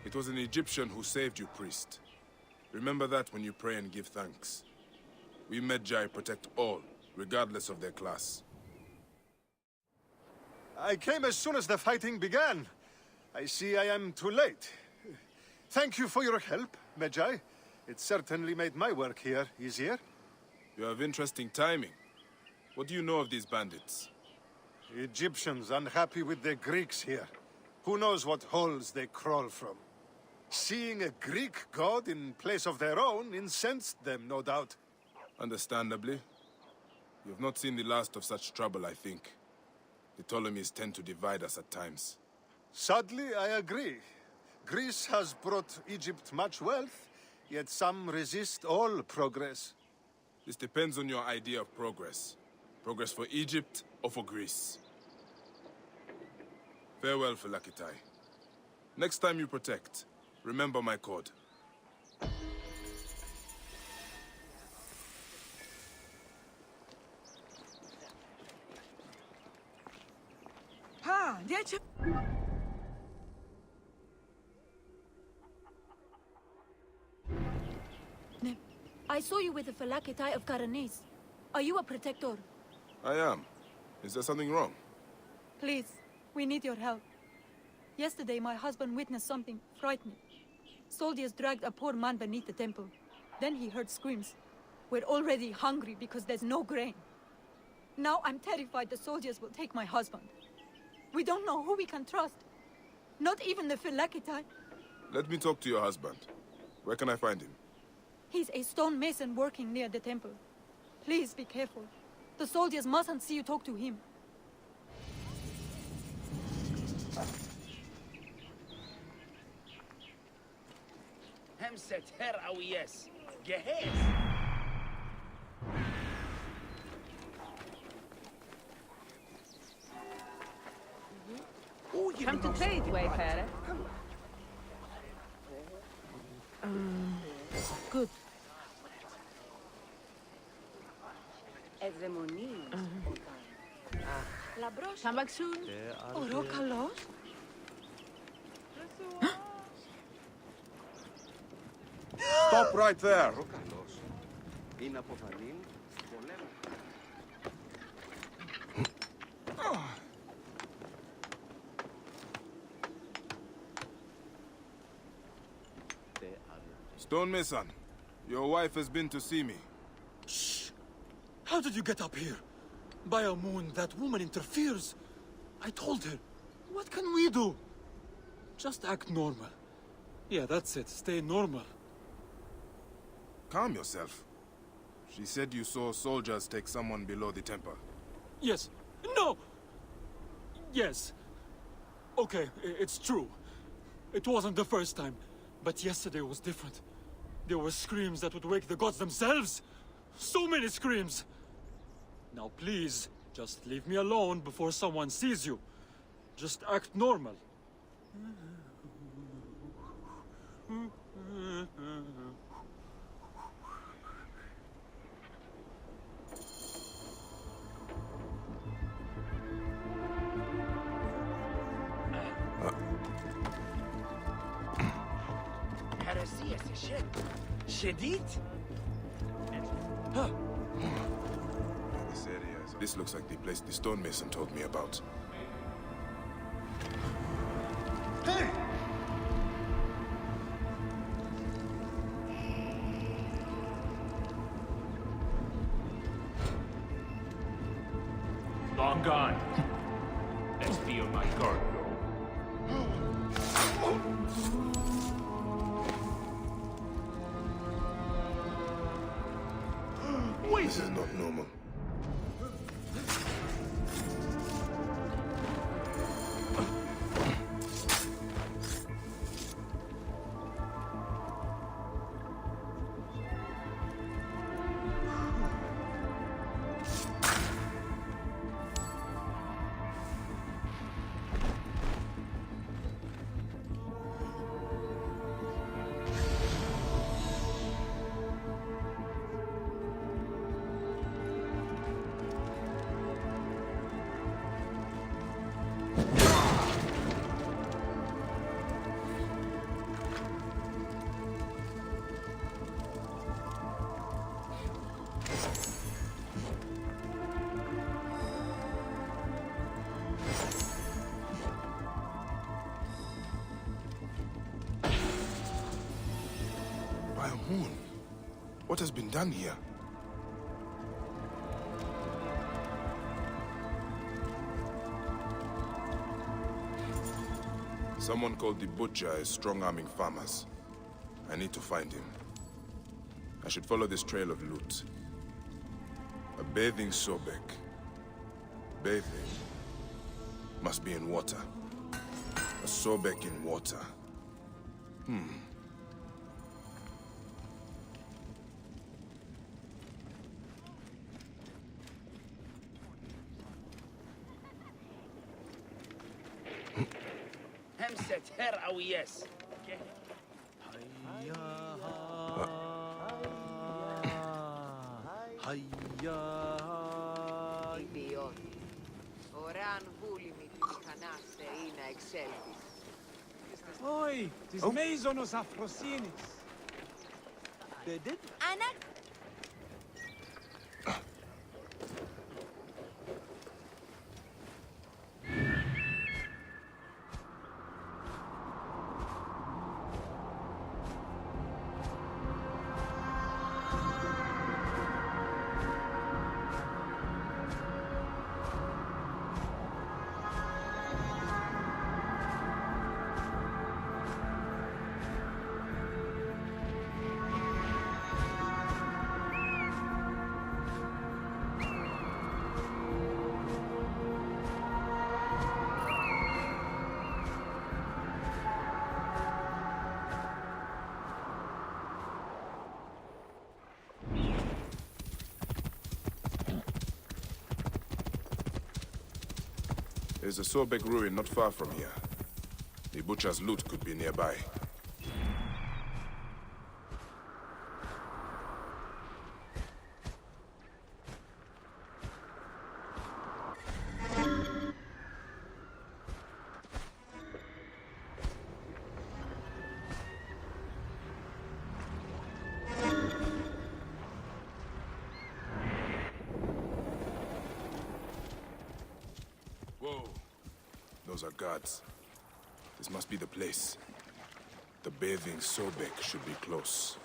[SPEAKER 1] It was an Egyptian who saved you, priest. Remember that when you pray and give thanks. We Medjay protect all, regardless of their class.
[SPEAKER 6] I came as soon as the fighting began. I see I am too late. Thank you for your help, Medjay. It certainly made my work here easier.
[SPEAKER 1] You have interesting timing. What do you know of these bandits?
[SPEAKER 6] Egyptians unhappy with the Greeks here. Who knows what holes they crawl from? Seeing a Greek god in place of their own incensed them, no doubt.
[SPEAKER 1] Understandably. You have not seen the last of such trouble, I think. The Ptolemies tend to divide us at times.
[SPEAKER 6] Sadly, I agree. Greece has brought Egypt much wealth, yet some resist all progress.
[SPEAKER 1] This depends on your idea of progress. Progress for Egypt or for Greece. Farewell, Phylakitai. Next time you protect, remember my code.
[SPEAKER 4] I saw you with the Phylakitai of Karanis. Are you a protector?
[SPEAKER 1] I am. Is there something wrong?
[SPEAKER 4] Please, we need your help. Yesterday, my husband witnessed something frightening. Soldiers dragged a poor man beneath the temple. Then he heard screams. We're already hungry because there's no grain. Now I'm terrified the soldiers will take my husband. We don't know who we can trust. Not even the Phylakitai.
[SPEAKER 1] Let me talk to your husband. Where can I find him?
[SPEAKER 4] He's a stonemason working near the temple. Please be careful. The soldiers mustn't see you talk to him.
[SPEAKER 14] Hemset her awiyes. Gehez.
[SPEAKER 11] Come to trade, wayfarer. Good. Come back soon.
[SPEAKER 4] Orokalos?
[SPEAKER 1] Stop right there! Stonemason, your wife has been to see me.
[SPEAKER 2] Shh! How did you get up here? By a moon, that woman interferes. I told her. What can we do? Just act normal. Yeah, that's it. Stay normal.
[SPEAKER 1] Calm yourself. She said you saw soldiers take someone below the temple.
[SPEAKER 2] Yes. No! Yes. Okay, it's true. It wasn't the first time. But yesterday was different. There were screams that would wake the gods themselves. So many screams. Now please, just leave me alone before someone sees you. Just act normal.
[SPEAKER 1] This looks like the place the stonemason told me about.
[SPEAKER 6] Hey!
[SPEAKER 15] Long gone. Let's feel my guard go.
[SPEAKER 1] This is not normal. Moon, what has been done here? Someone called the Butcher is strong-arming farmers. I need to find him. I should follow this trail of loot. A bathing Sobek. Bathing must be in water. A Sobek in water.
[SPEAKER 14] Hemset her awiyes.
[SPEAKER 16] Oi, tis Maisonos Afrosinis. They did?
[SPEAKER 8] Anak,
[SPEAKER 1] There's a Sobek ruin not far from here. The butcher's loot could be nearby. Those are guards. This must be the place. The bathing Sobek should be close.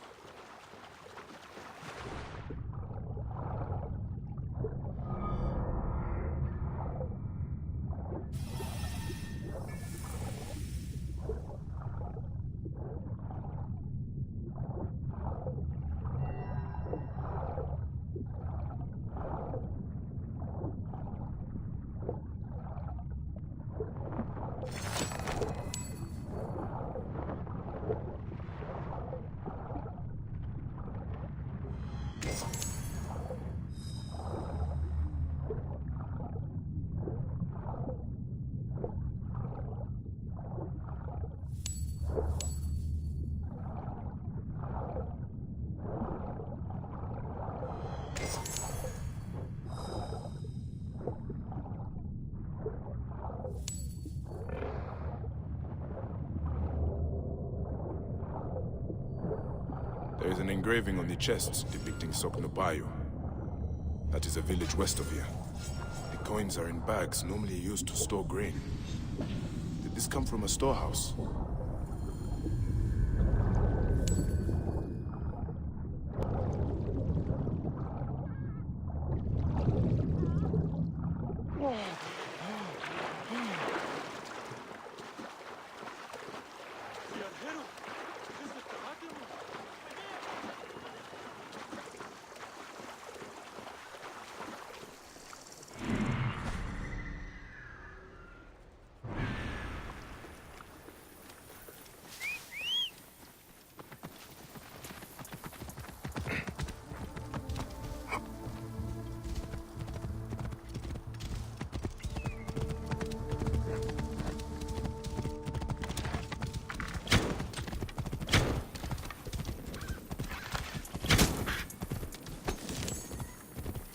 [SPEAKER 1] There is an engraving on the chest depicting Soknopayo. That is a village west of here. The coins are in bags normally used to store grain. Did this come from a storehouse?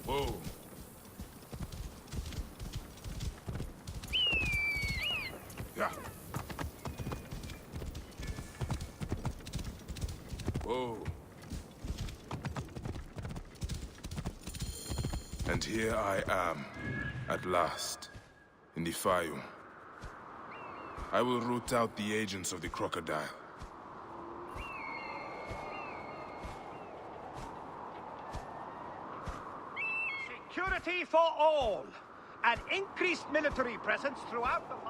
[SPEAKER 1] Whoa. Yeah. Whoa. And here I am, at last, in the Fayum. I will root out the agents of the crocodile.
[SPEAKER 16] Security for all. An increased military presence throughout the Fayum.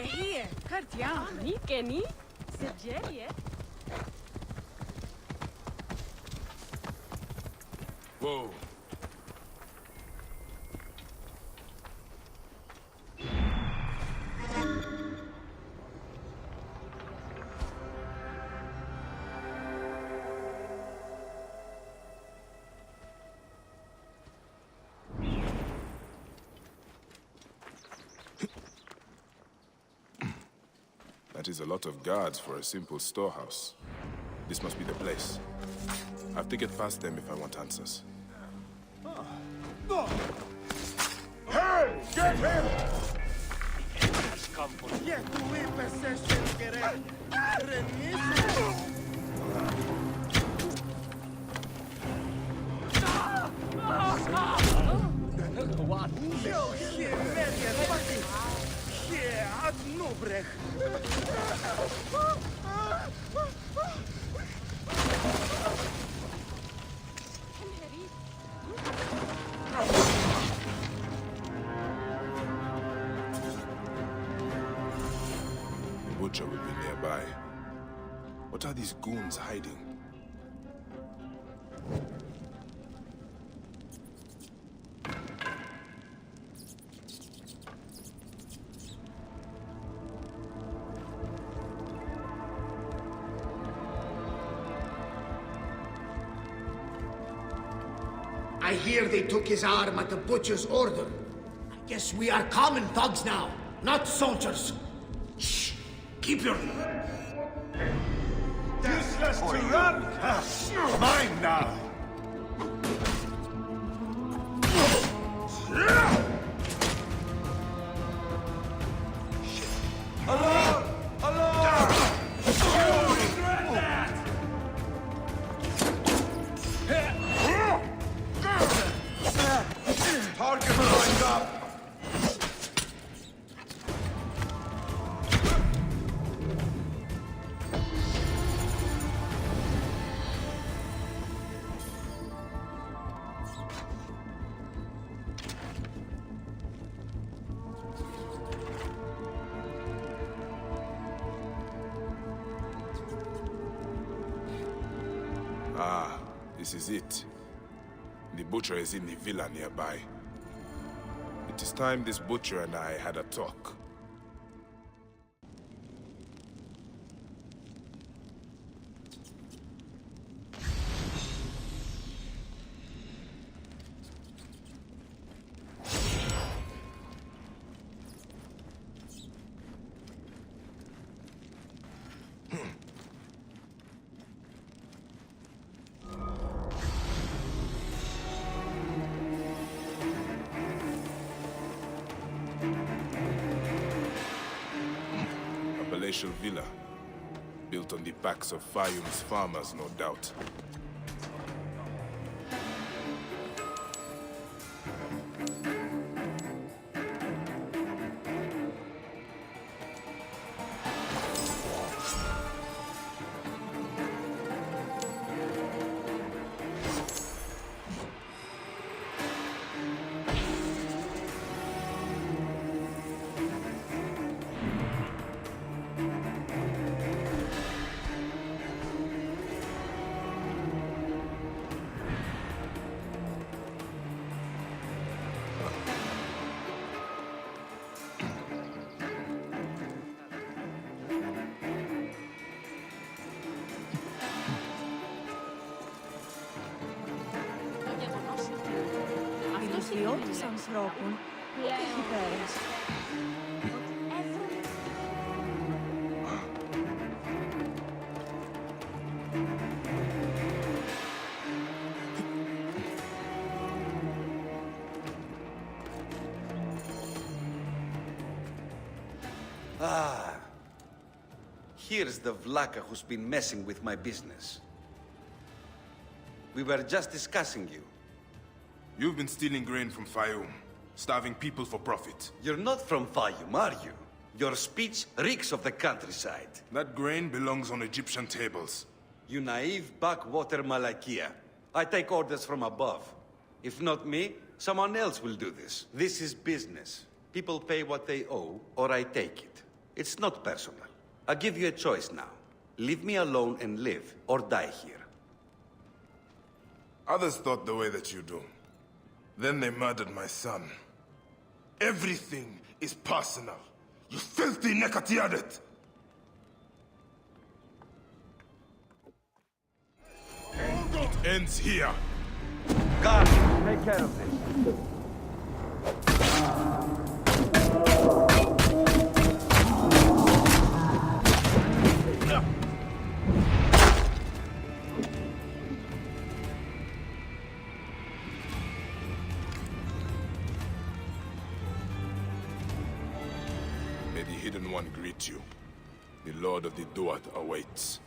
[SPEAKER 12] Hier, Kartjan. Niet Kenny. Zit Jerry, hè?
[SPEAKER 1] Whoa. That is a lot of guards for a simple storehouse. This must be the place. I have to get past them if I want answers.
[SPEAKER 6] Hey! Get him!
[SPEAKER 10] Has come for you.
[SPEAKER 14] What?
[SPEAKER 1] butcher will be nearby. What are these goons hiding?
[SPEAKER 17] I hear they took his arm at the butcher's order. I guess we are common thugs now, not soldiers. Shh! Keep your...
[SPEAKER 6] Useless to run! Mine now!
[SPEAKER 18] Alone! Alone! You regret that!
[SPEAKER 6] Target lined up!
[SPEAKER 1] Ah, this is it. The butcher is in the villa nearby. It is time this butcher and I had a talk. Palatial villa, built on the backs of Fayum's farmers, no doubt.
[SPEAKER 8] Idiootjes ανθρώπων. Εκεί πέρασε.
[SPEAKER 19] Ah. Here's the Vlaka who's been messing with my business. We were just discussing you.
[SPEAKER 1] You've been stealing grain from Fayum, starving people for profit.
[SPEAKER 19] You're not from Fayum, are you? Your speech reeks of the countryside.
[SPEAKER 1] That grain belongs on Egyptian tables.
[SPEAKER 19] You naive backwater Malakia. I take orders from above. If not me, someone else will do this. This is business. People pay what they owe, or I take it. It's not personal. I give you a choice now. Leave me alone and live, or die here.
[SPEAKER 1] Others thought the way that you do. Then they murdered my son. Everything is personal. You filthy Nekatiadet! It ends here.
[SPEAKER 19] God, take care of this.
[SPEAKER 1] May the Hidden One greet you. The Lord of the Duat awaits.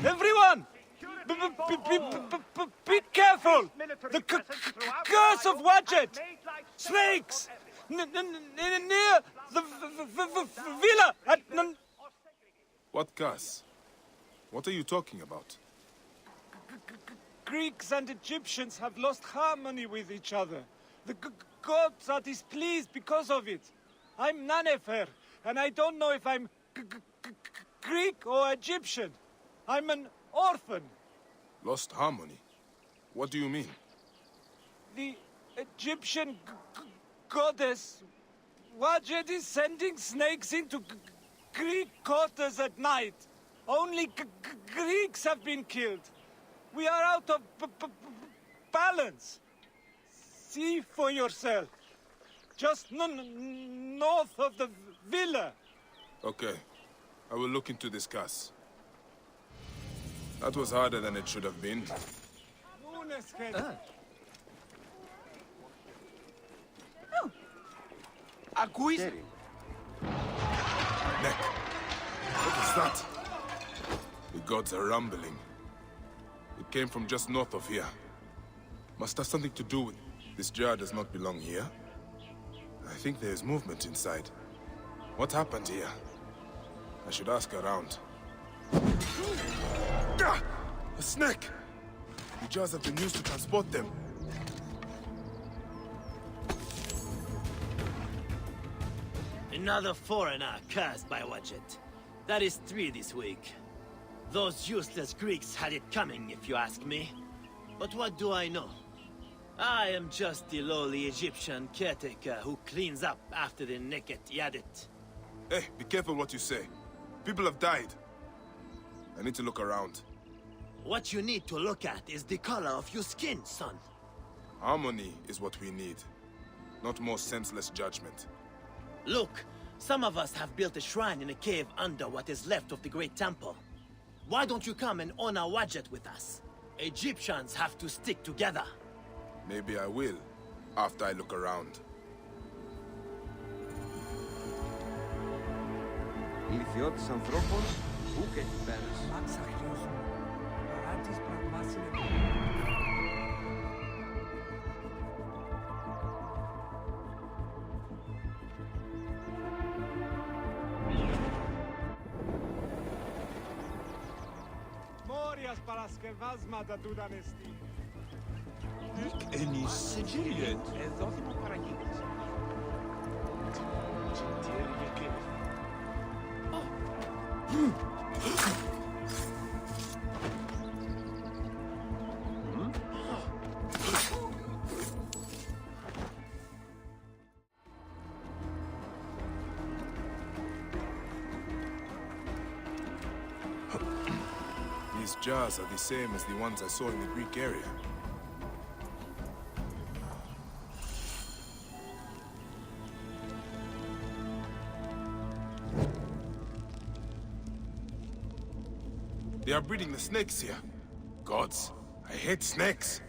[SPEAKER 16] Everyone! Be careful! The curse of Wadjet! Snakes! Near the villa at...
[SPEAKER 1] What curse? What are you talking about?
[SPEAKER 16] Greeks and Egyptians have lost harmony with each other. The gods are displeased because of it. I'm Nanefer, and I don't know if I'm Greek or Egyptian. I'm an orphan.
[SPEAKER 1] Lost harmony? What do you mean?
[SPEAKER 16] The Egyptian goddess Wadjet is sending snakes into Greek quarters at night. Only Greeks have been killed. We are out of balance. See for yourself. Just north of the villa.
[SPEAKER 1] Okay. I will look into this curse. That was harder than it should have been.
[SPEAKER 16] Aguis?
[SPEAKER 1] Neck. What is that? The gods are rumbling. It came from just north of here. Must have something to do with... This jar does not belong here. I think there is movement inside. What happened here? I should ask around. Ah! A snake! The jars have been used to transport them.
[SPEAKER 20] Another foreigner cursed by Wadjet. That is 3 this week. Those useless Greeks had it coming, if you ask me. But what do I know? I am just the lowly Egyptian caretaker who cleans up after the naked Yadit.
[SPEAKER 1] Hey, be careful what you say. People have died. I need to look around.
[SPEAKER 20] What you need to look at is the color of your skin, son.
[SPEAKER 1] Harmony is what we need, not more senseless judgment.
[SPEAKER 20] Look, some of us have built a shrine in a cave under what is left of the Great Temple. Why don't you come and honor Wadjet with us? Egyptians have to stick together.
[SPEAKER 1] Maybe I will, after I look around.
[SPEAKER 21] Lithiot Anthropos, Uke Paris.
[SPEAKER 16] Morias paraskevazma da dudanesti.
[SPEAKER 7] Any Sicilian?
[SPEAKER 1] These jars are the same as the ones I saw in the Greek area. They are breeding the snakes here. Gods, I hate snakes.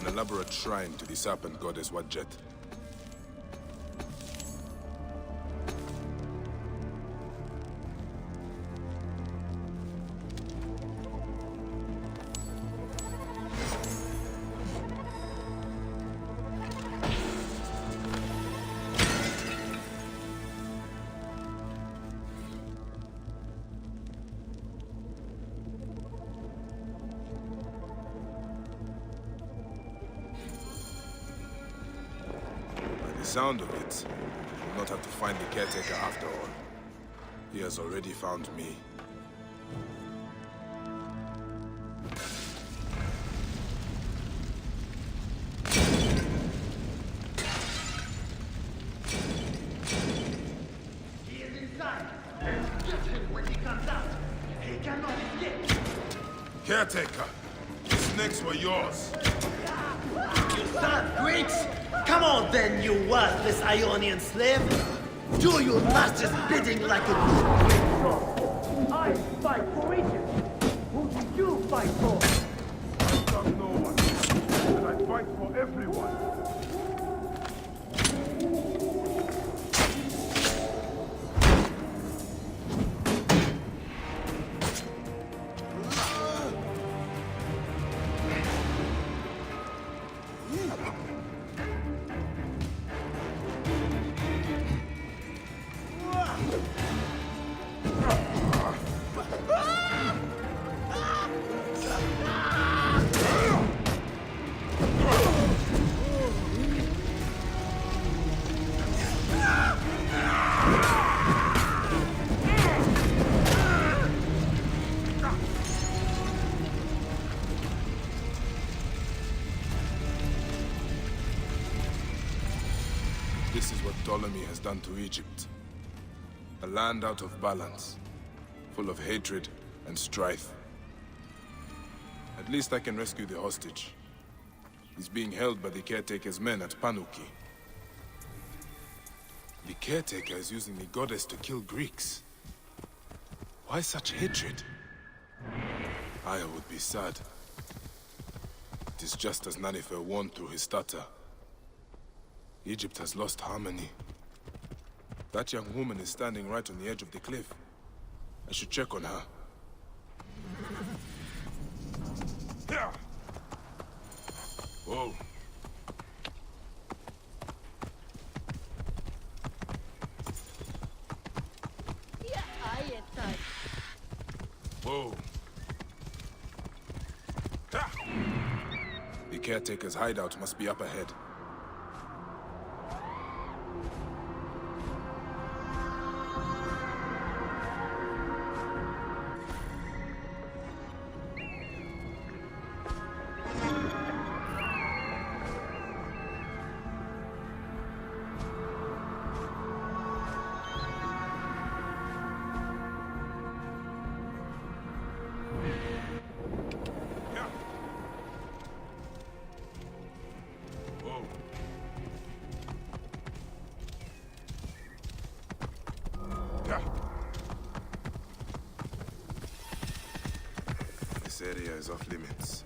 [SPEAKER 1] An elaborate shrine to the serpent goddess Wadjet. sound of it, we'll not have to find the caretaker after all. He has already found me.
[SPEAKER 17] He is inside. Get him when he comes out. He cannot escape.
[SPEAKER 1] Caretaker, the snakes were yours.
[SPEAKER 20] You start, Greeks? Come on then, you worthless Ionian slave! Do your master's bidding like a good Greek soldier. I fight for Egypt. Who do you fight for?
[SPEAKER 1] I love no one, and I fight for everyone. This is what Ptolemy has done to Egypt. A land out of balance, full of hatred and strife. At least I can rescue the hostage. He's being held by the caretaker's men at Panuki. The caretaker is using the goddess to kill Greeks. Why such hatred? Aya would be sad. It is just as Nanifer warned through his stutter. Egypt has lost harmony. That young woman is standing right on the edge of the cliff. I should check on her. Whoa.
[SPEAKER 3] Yeah, I touch.
[SPEAKER 1] Whoa. The caretaker's hideout must be up ahead. This area is off limits.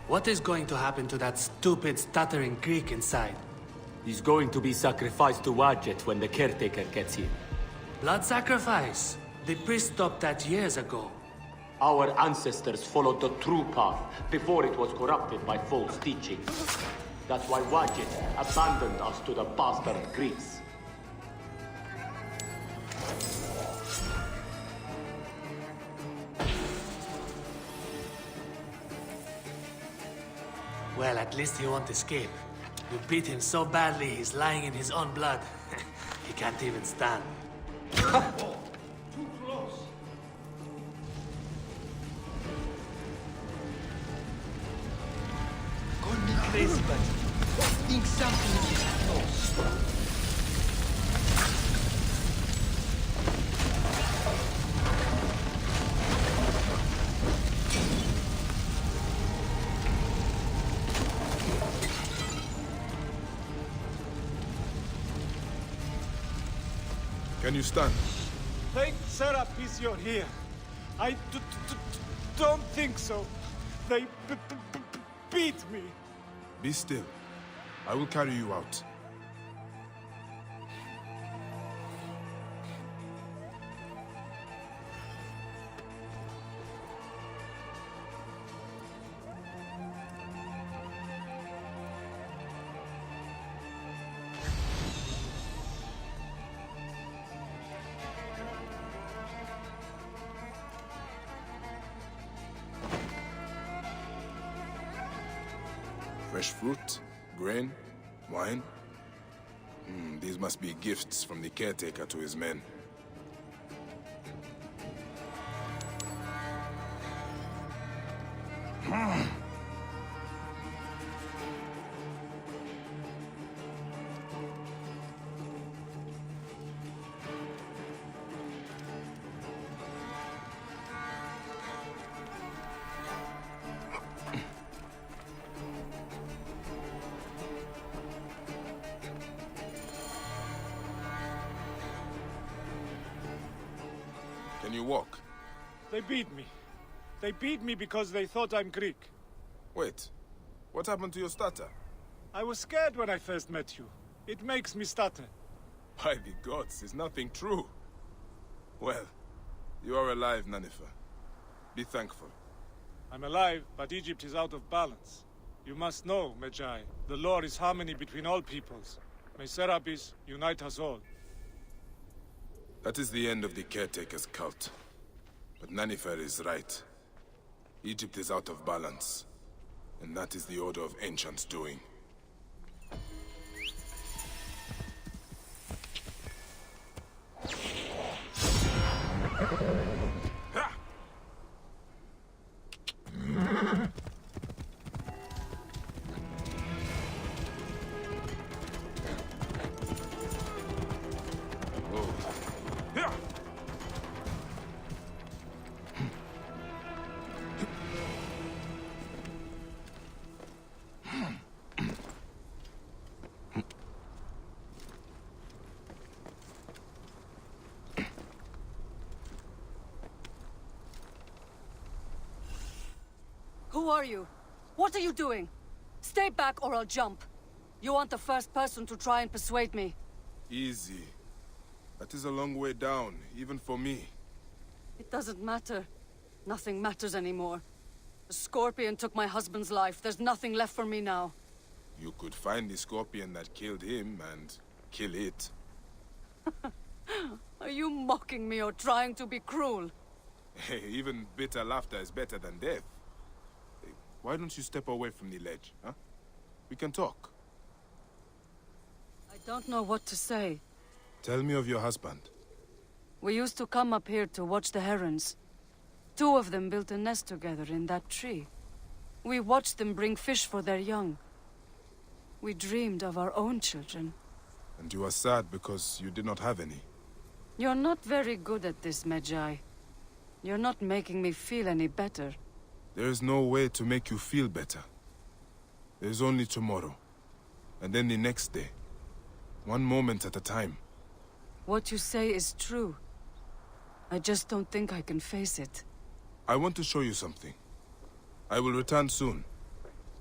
[SPEAKER 5] What is going to happen to that stupid, stuttering Greek inside?
[SPEAKER 22] He's going to be sacrificed to Wadjet when the caretaker gets here.
[SPEAKER 5] Blood sacrifice? The priest stopped that years ago.
[SPEAKER 22] Our ancestors followed the true path before it was corrupted by false teaching. That's why Wadjet abandoned us to the bastard Greeks.
[SPEAKER 5] Well, at least he won't escape. You beat him so badly, he's lying in his own blood. He can't even stand.
[SPEAKER 17] Too close.
[SPEAKER 20] Call me crazy, but I think something is close.
[SPEAKER 1] Can you stand?
[SPEAKER 16] Thank Serapis you're here. I don't think so. They beat me.
[SPEAKER 1] Be still. I will carry you out. Fresh fruit, grain, wine. These must be gifts from the caretaker to his men. Can you walk?
[SPEAKER 16] They beat me. They beat me because they thought I'm Greek.
[SPEAKER 1] Wait, what happened to your stutter?
[SPEAKER 16] I was scared when I first met you. It makes me stutter.
[SPEAKER 1] By the gods, is nothing true. Well, you are alive, Nanifer. Be thankful.
[SPEAKER 16] I'm alive, but Egypt is out of balance. You must know, Medjay, the law is harmony between all peoples. May Serapis unite us all.
[SPEAKER 1] That is the end of the caretaker's cult. But Nanifer is right. Egypt is out of balance. And that is the Order of Ancients doing.
[SPEAKER 9] Who are you? What are you doing? Stay back or I'll jump. You aren't the first person to try and persuade me.
[SPEAKER 1] Easy. That is a long way down, even for me.
[SPEAKER 9] It doesn't matter. Nothing matters anymore. The Scorpion took my husband's life. There's nothing left for me now.
[SPEAKER 1] You could find the Scorpion that killed him and kill it.
[SPEAKER 9] Are you mocking me or trying to be cruel?
[SPEAKER 1] Hey, even bitter laughter is better than death. Hey, why don't you step away from the ledge, huh? We can talk.
[SPEAKER 9] I don't know what to say.
[SPEAKER 1] Tell me of your husband.
[SPEAKER 9] We used to come up here to watch the herons. 2 of them built a nest together in that tree. We watched them bring fish for their young. We dreamed of our own children.
[SPEAKER 1] And you are sad because you did not have any.
[SPEAKER 9] You're not very good at this, Medjay. You're not making me feel any better.
[SPEAKER 1] There is no way to make you feel better. There is only tomorrow. And then the next day. One moment at a time.
[SPEAKER 9] What you say is true. I just don't think I can face it.
[SPEAKER 1] I want to show you something. I will return soon.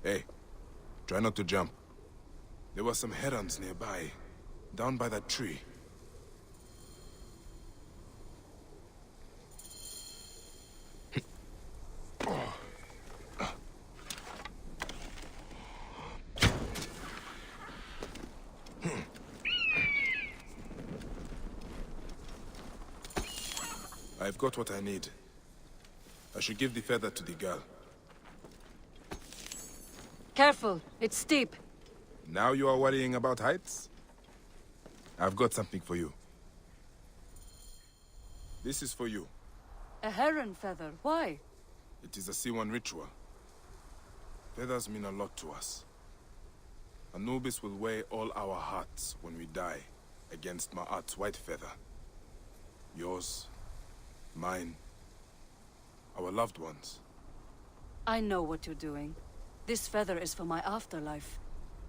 [SPEAKER 1] Hey, try not to jump. There were some herons nearby, down by that tree. I've got what I need. I should give the feather to the girl.
[SPEAKER 9] Careful, it's steep.
[SPEAKER 1] Now you are worrying about heights? I've got something for you. This is for you.
[SPEAKER 9] A heron feather, why?
[SPEAKER 1] It is a Siwan ritual. Feathers mean a lot to us. Anubis will weigh all our hearts when we die against Ma'at's white feather. Yours, mine, our loved ones.
[SPEAKER 9] I know what you're doing. This feather is for my afterlife.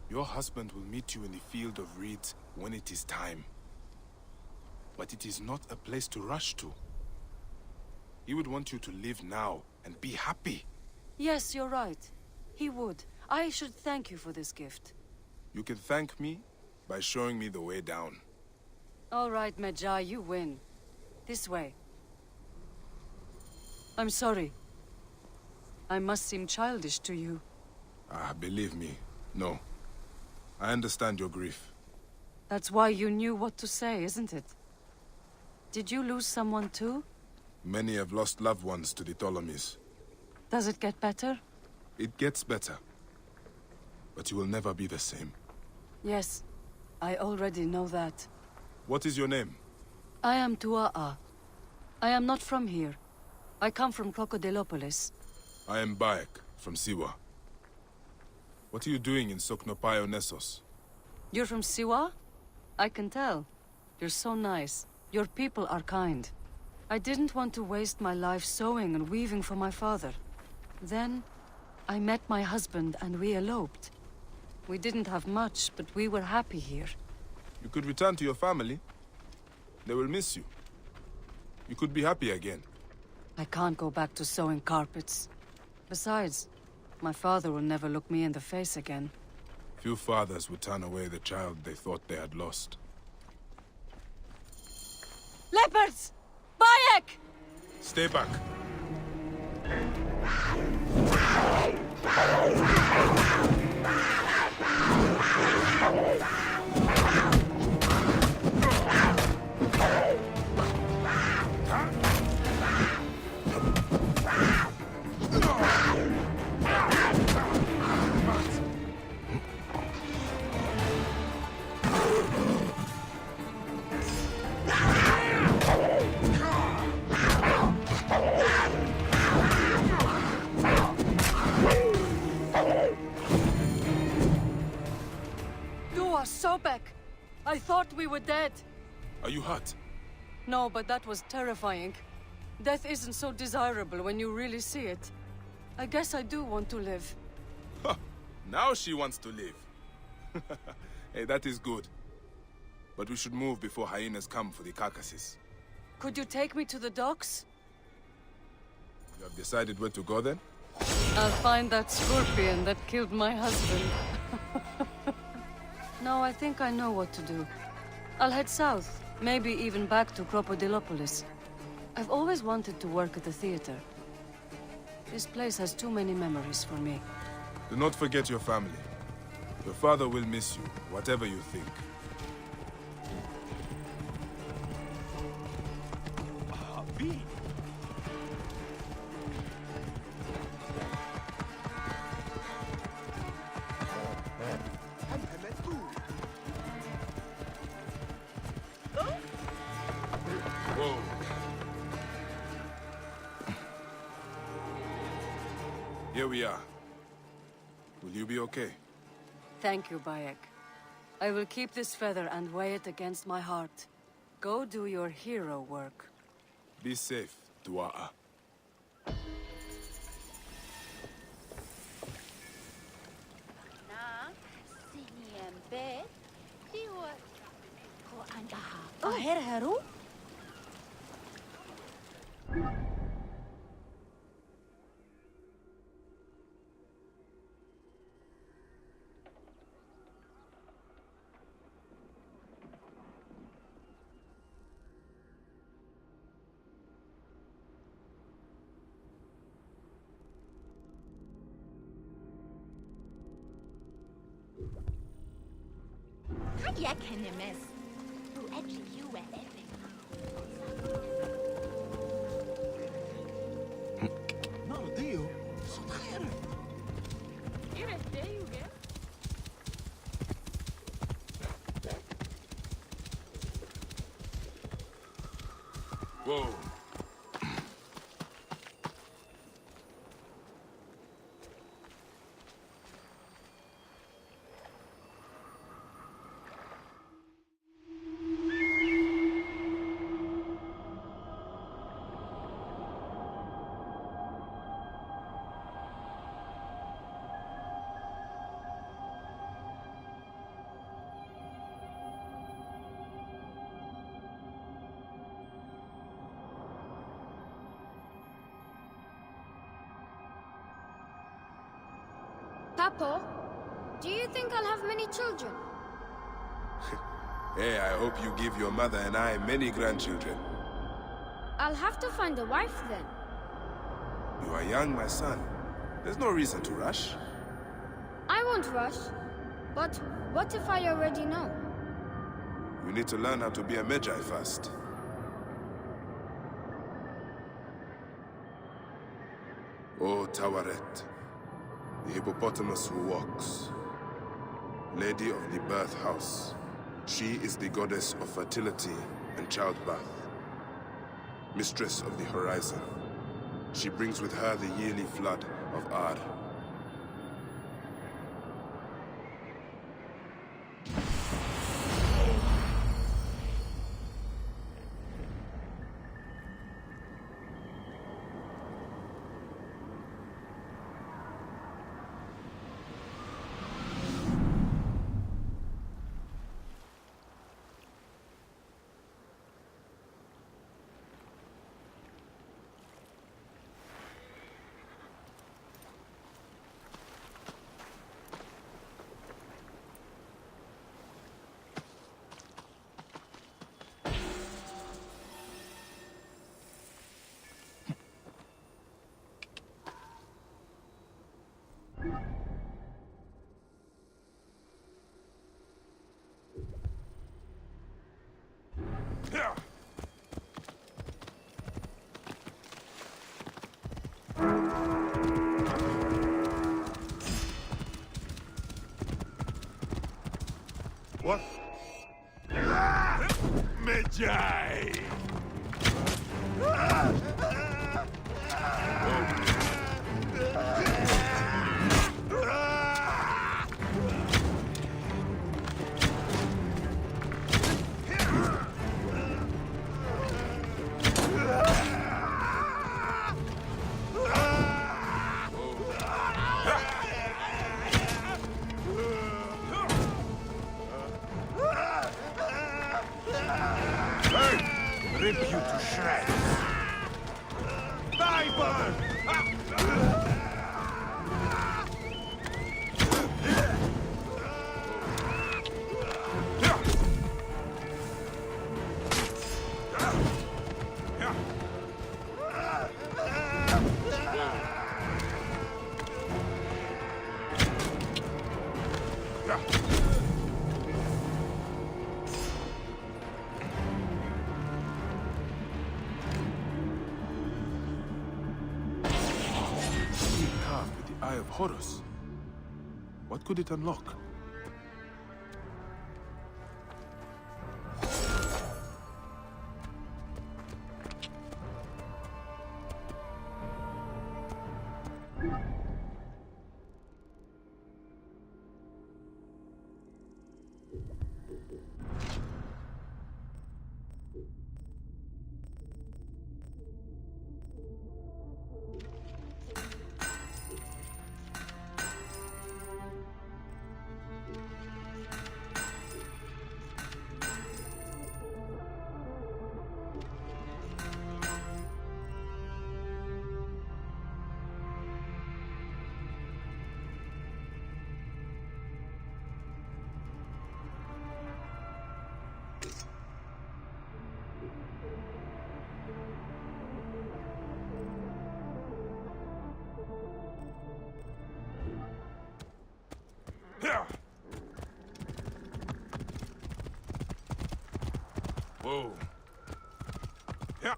[SPEAKER 1] Your husband will meet you in the field of reeds when it is time. But it is not a place to rush to. He would want you to live now and be happy.
[SPEAKER 9] Yes, you're right. He would. I should thank you for this gift.
[SPEAKER 1] You can thank me by showing me the way down.
[SPEAKER 9] All right, Medjay, you win. This way. I'm sorry. I must seem childish to you.
[SPEAKER 1] Ah, believe me, no. I understand your grief.
[SPEAKER 9] That's why you knew what to say, isn't it? Did you lose someone too?
[SPEAKER 1] Many have lost loved ones to the Ptolemies.
[SPEAKER 9] Does it get better?
[SPEAKER 1] It gets better. But you will never be the same.
[SPEAKER 9] Yes, I already know that.
[SPEAKER 1] What is your name?
[SPEAKER 9] I am Tua'a. I am not from here. I come from Crocodilopolis.
[SPEAKER 1] I am Bayek, from Siwa. What are you doing in Soknopaio Nessos?
[SPEAKER 9] You're from Siwa? I can tell. You're so nice. Your people are kind. I didn't want to waste my life sewing and weaving for my father. Then, I met my husband and we eloped. We didn't have much, but we were happy here.
[SPEAKER 1] You could return to your family. They will miss you. You could be happy again.
[SPEAKER 9] I can't go back to sewing carpets. Besides, my father will never look me in the face again.
[SPEAKER 1] Few fathers would turn away the child they thought they had lost.
[SPEAKER 9] Leopards! Bayek!
[SPEAKER 1] Stay back.
[SPEAKER 9] Sobek! I thought we were dead.
[SPEAKER 1] Are you hurt?
[SPEAKER 9] No, but that was terrifying. Death isn't so desirable when you really see it. I guess I do want to live.
[SPEAKER 1] Now she wants to live. Hey, that is good. But we should move before hyenas come for the carcasses.
[SPEAKER 9] Could you take me to the docks?
[SPEAKER 1] You have decided where to go then?
[SPEAKER 9] I'll find that scorpion that killed my husband. No, I think I know what to do. I'll head south, maybe even back to Crocodilopolis. I've always wanted to work at the theater. This place has too many memories for me.
[SPEAKER 1] Do not forget your family. Your father will miss you, whatever you think.
[SPEAKER 6] B.
[SPEAKER 1] Whoa. Here we are. Will you be okay?
[SPEAKER 9] Thank you, Bayek. I will keep this feather and weigh it against my heart. Go do your hero work.
[SPEAKER 1] Be safe, Tua'a.
[SPEAKER 3] Kaya kendimiz. Bu acı you ve evi.
[SPEAKER 6] No, Dio. Sotkhare.
[SPEAKER 1] Whoa.
[SPEAKER 11] Papo, do you think I'll have many children?
[SPEAKER 1] Hey, I hope you give your mother and I many grandchildren.
[SPEAKER 11] I'll have to find a wife then.
[SPEAKER 1] You are young, my son. There's no reason to rush.
[SPEAKER 11] I won't rush. But what if I already know?
[SPEAKER 1] You need to learn how to be a Magi first. Oh, Tawaret, the hippopotamus who walks, Lady of the Birth House. She is the goddess of fertility and childbirth, mistress of the horizon. She brings with her the yearly flood of Ar.
[SPEAKER 6] What? Magi! Rip you to shreds! Die, bird!
[SPEAKER 1] Eye of Horus. What could it unlock? Whoa. Yeah.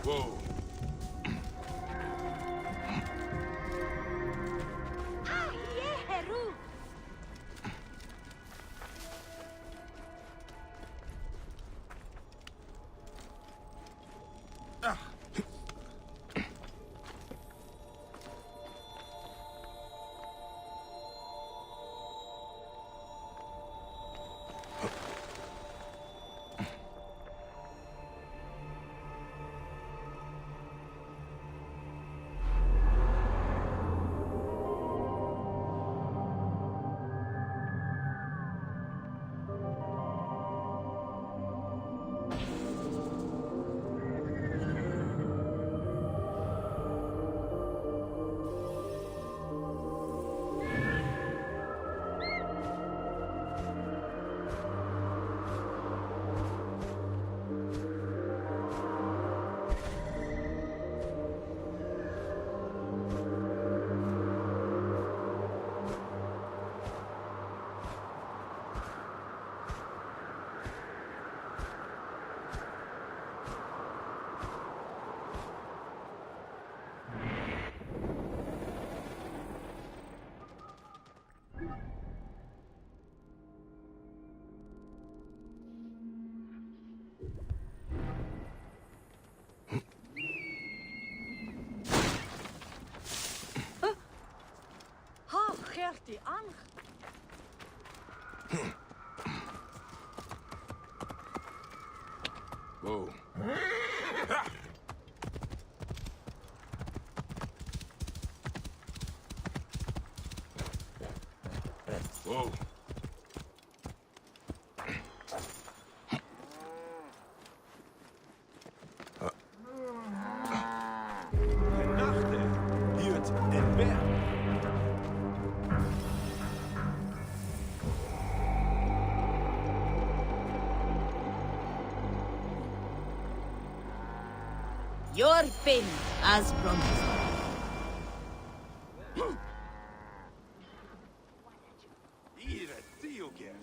[SPEAKER 1] Whoa.
[SPEAKER 12] Die Ang.
[SPEAKER 1] Whoa. Whoa.
[SPEAKER 6] Genachte, hiert en Berg.
[SPEAKER 3] Your pin, as promised.
[SPEAKER 6] Ire Dioger.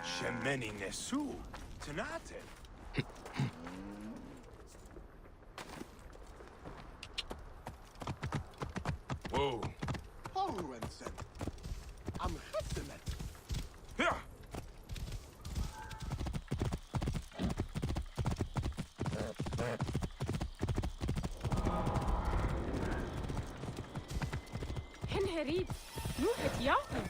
[SPEAKER 6] Shemeni Nesu, Tanate.
[SPEAKER 1] Whoa.
[SPEAKER 6] Holrensen. Am Hessemet.
[SPEAKER 1] Yeah.
[SPEAKER 11] Hen herib. Nu het jagen.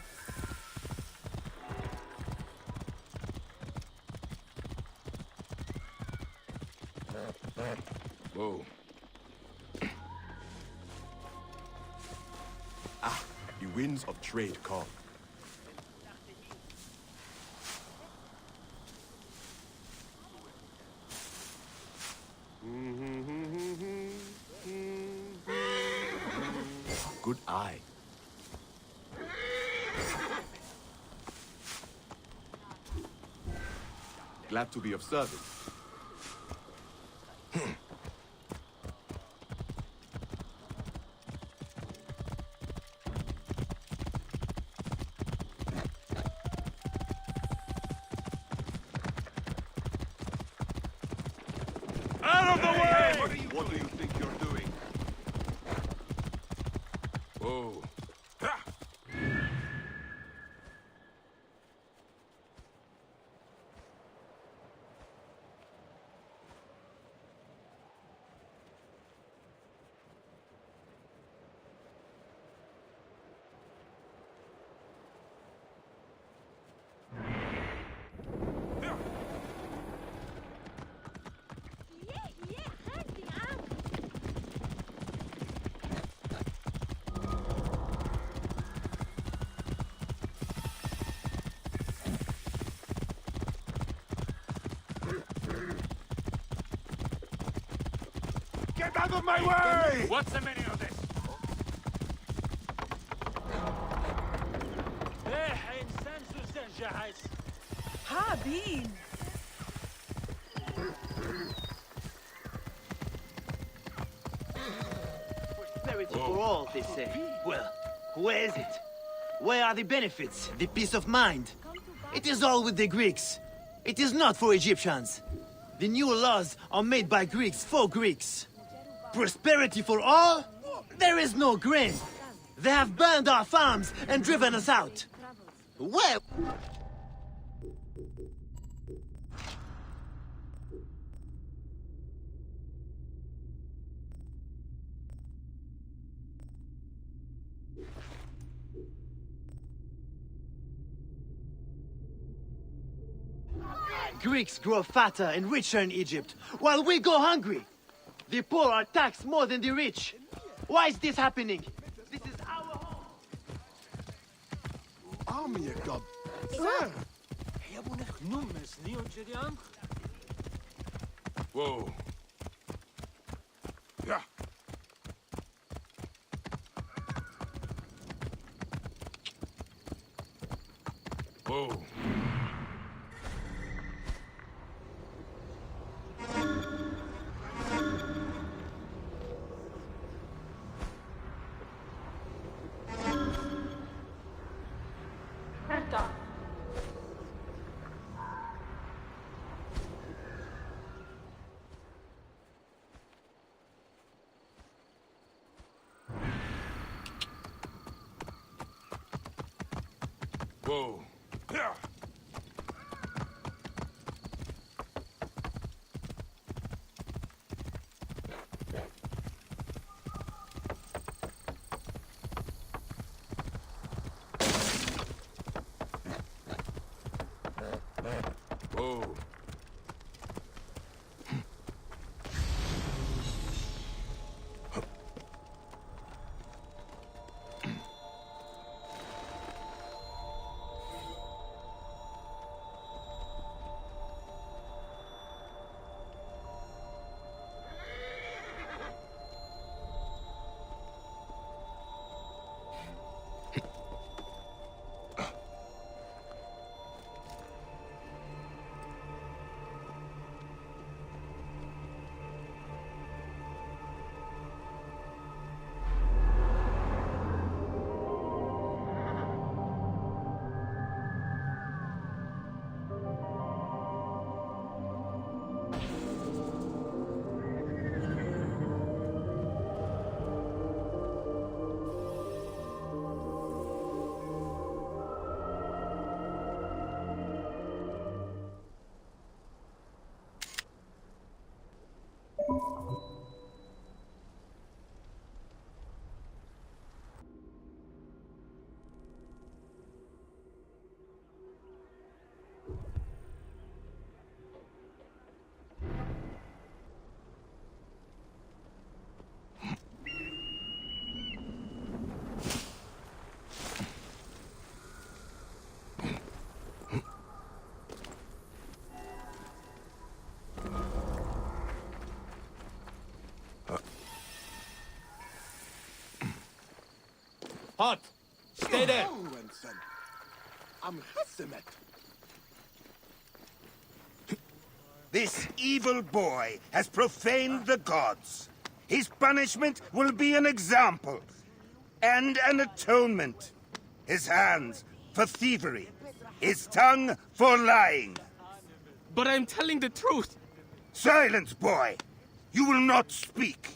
[SPEAKER 1] Whoa.
[SPEAKER 6] Ah, the winds of trade come. Good eye. Glad to be of service.
[SPEAKER 1] Out of the way!
[SPEAKER 6] What do you think you're doing?
[SPEAKER 1] Whoa.
[SPEAKER 6] Get out of my way!
[SPEAKER 10] What's the meaning of this?
[SPEAKER 12] Ha, Bean.
[SPEAKER 20] Prosperity for all, they say. Well, where is it? Where are the benefits, the peace of mind? It is all with the Greeks. It is not for Egyptians. The new laws are made by Greeks for Greeks. Prosperity for all? There is no grain. They have burned our farms and driven us out. Where? Greeks grow fatter and richer in Egypt, while we go hungry. The poor are taxed more than the rich. Why is this happening? This is our home.
[SPEAKER 6] Army, God.
[SPEAKER 2] Sir!
[SPEAKER 1] Whoa. Yeah. Whoa. Whoa. Yeah. Whoa.
[SPEAKER 7] Halt! Stay there!
[SPEAKER 6] This evil boy has profaned the gods. His punishment will be an example and an atonement. His hands for thievery, his tongue for lying.
[SPEAKER 4] But I'm telling the truth.
[SPEAKER 6] Silence, boy! You will not speak.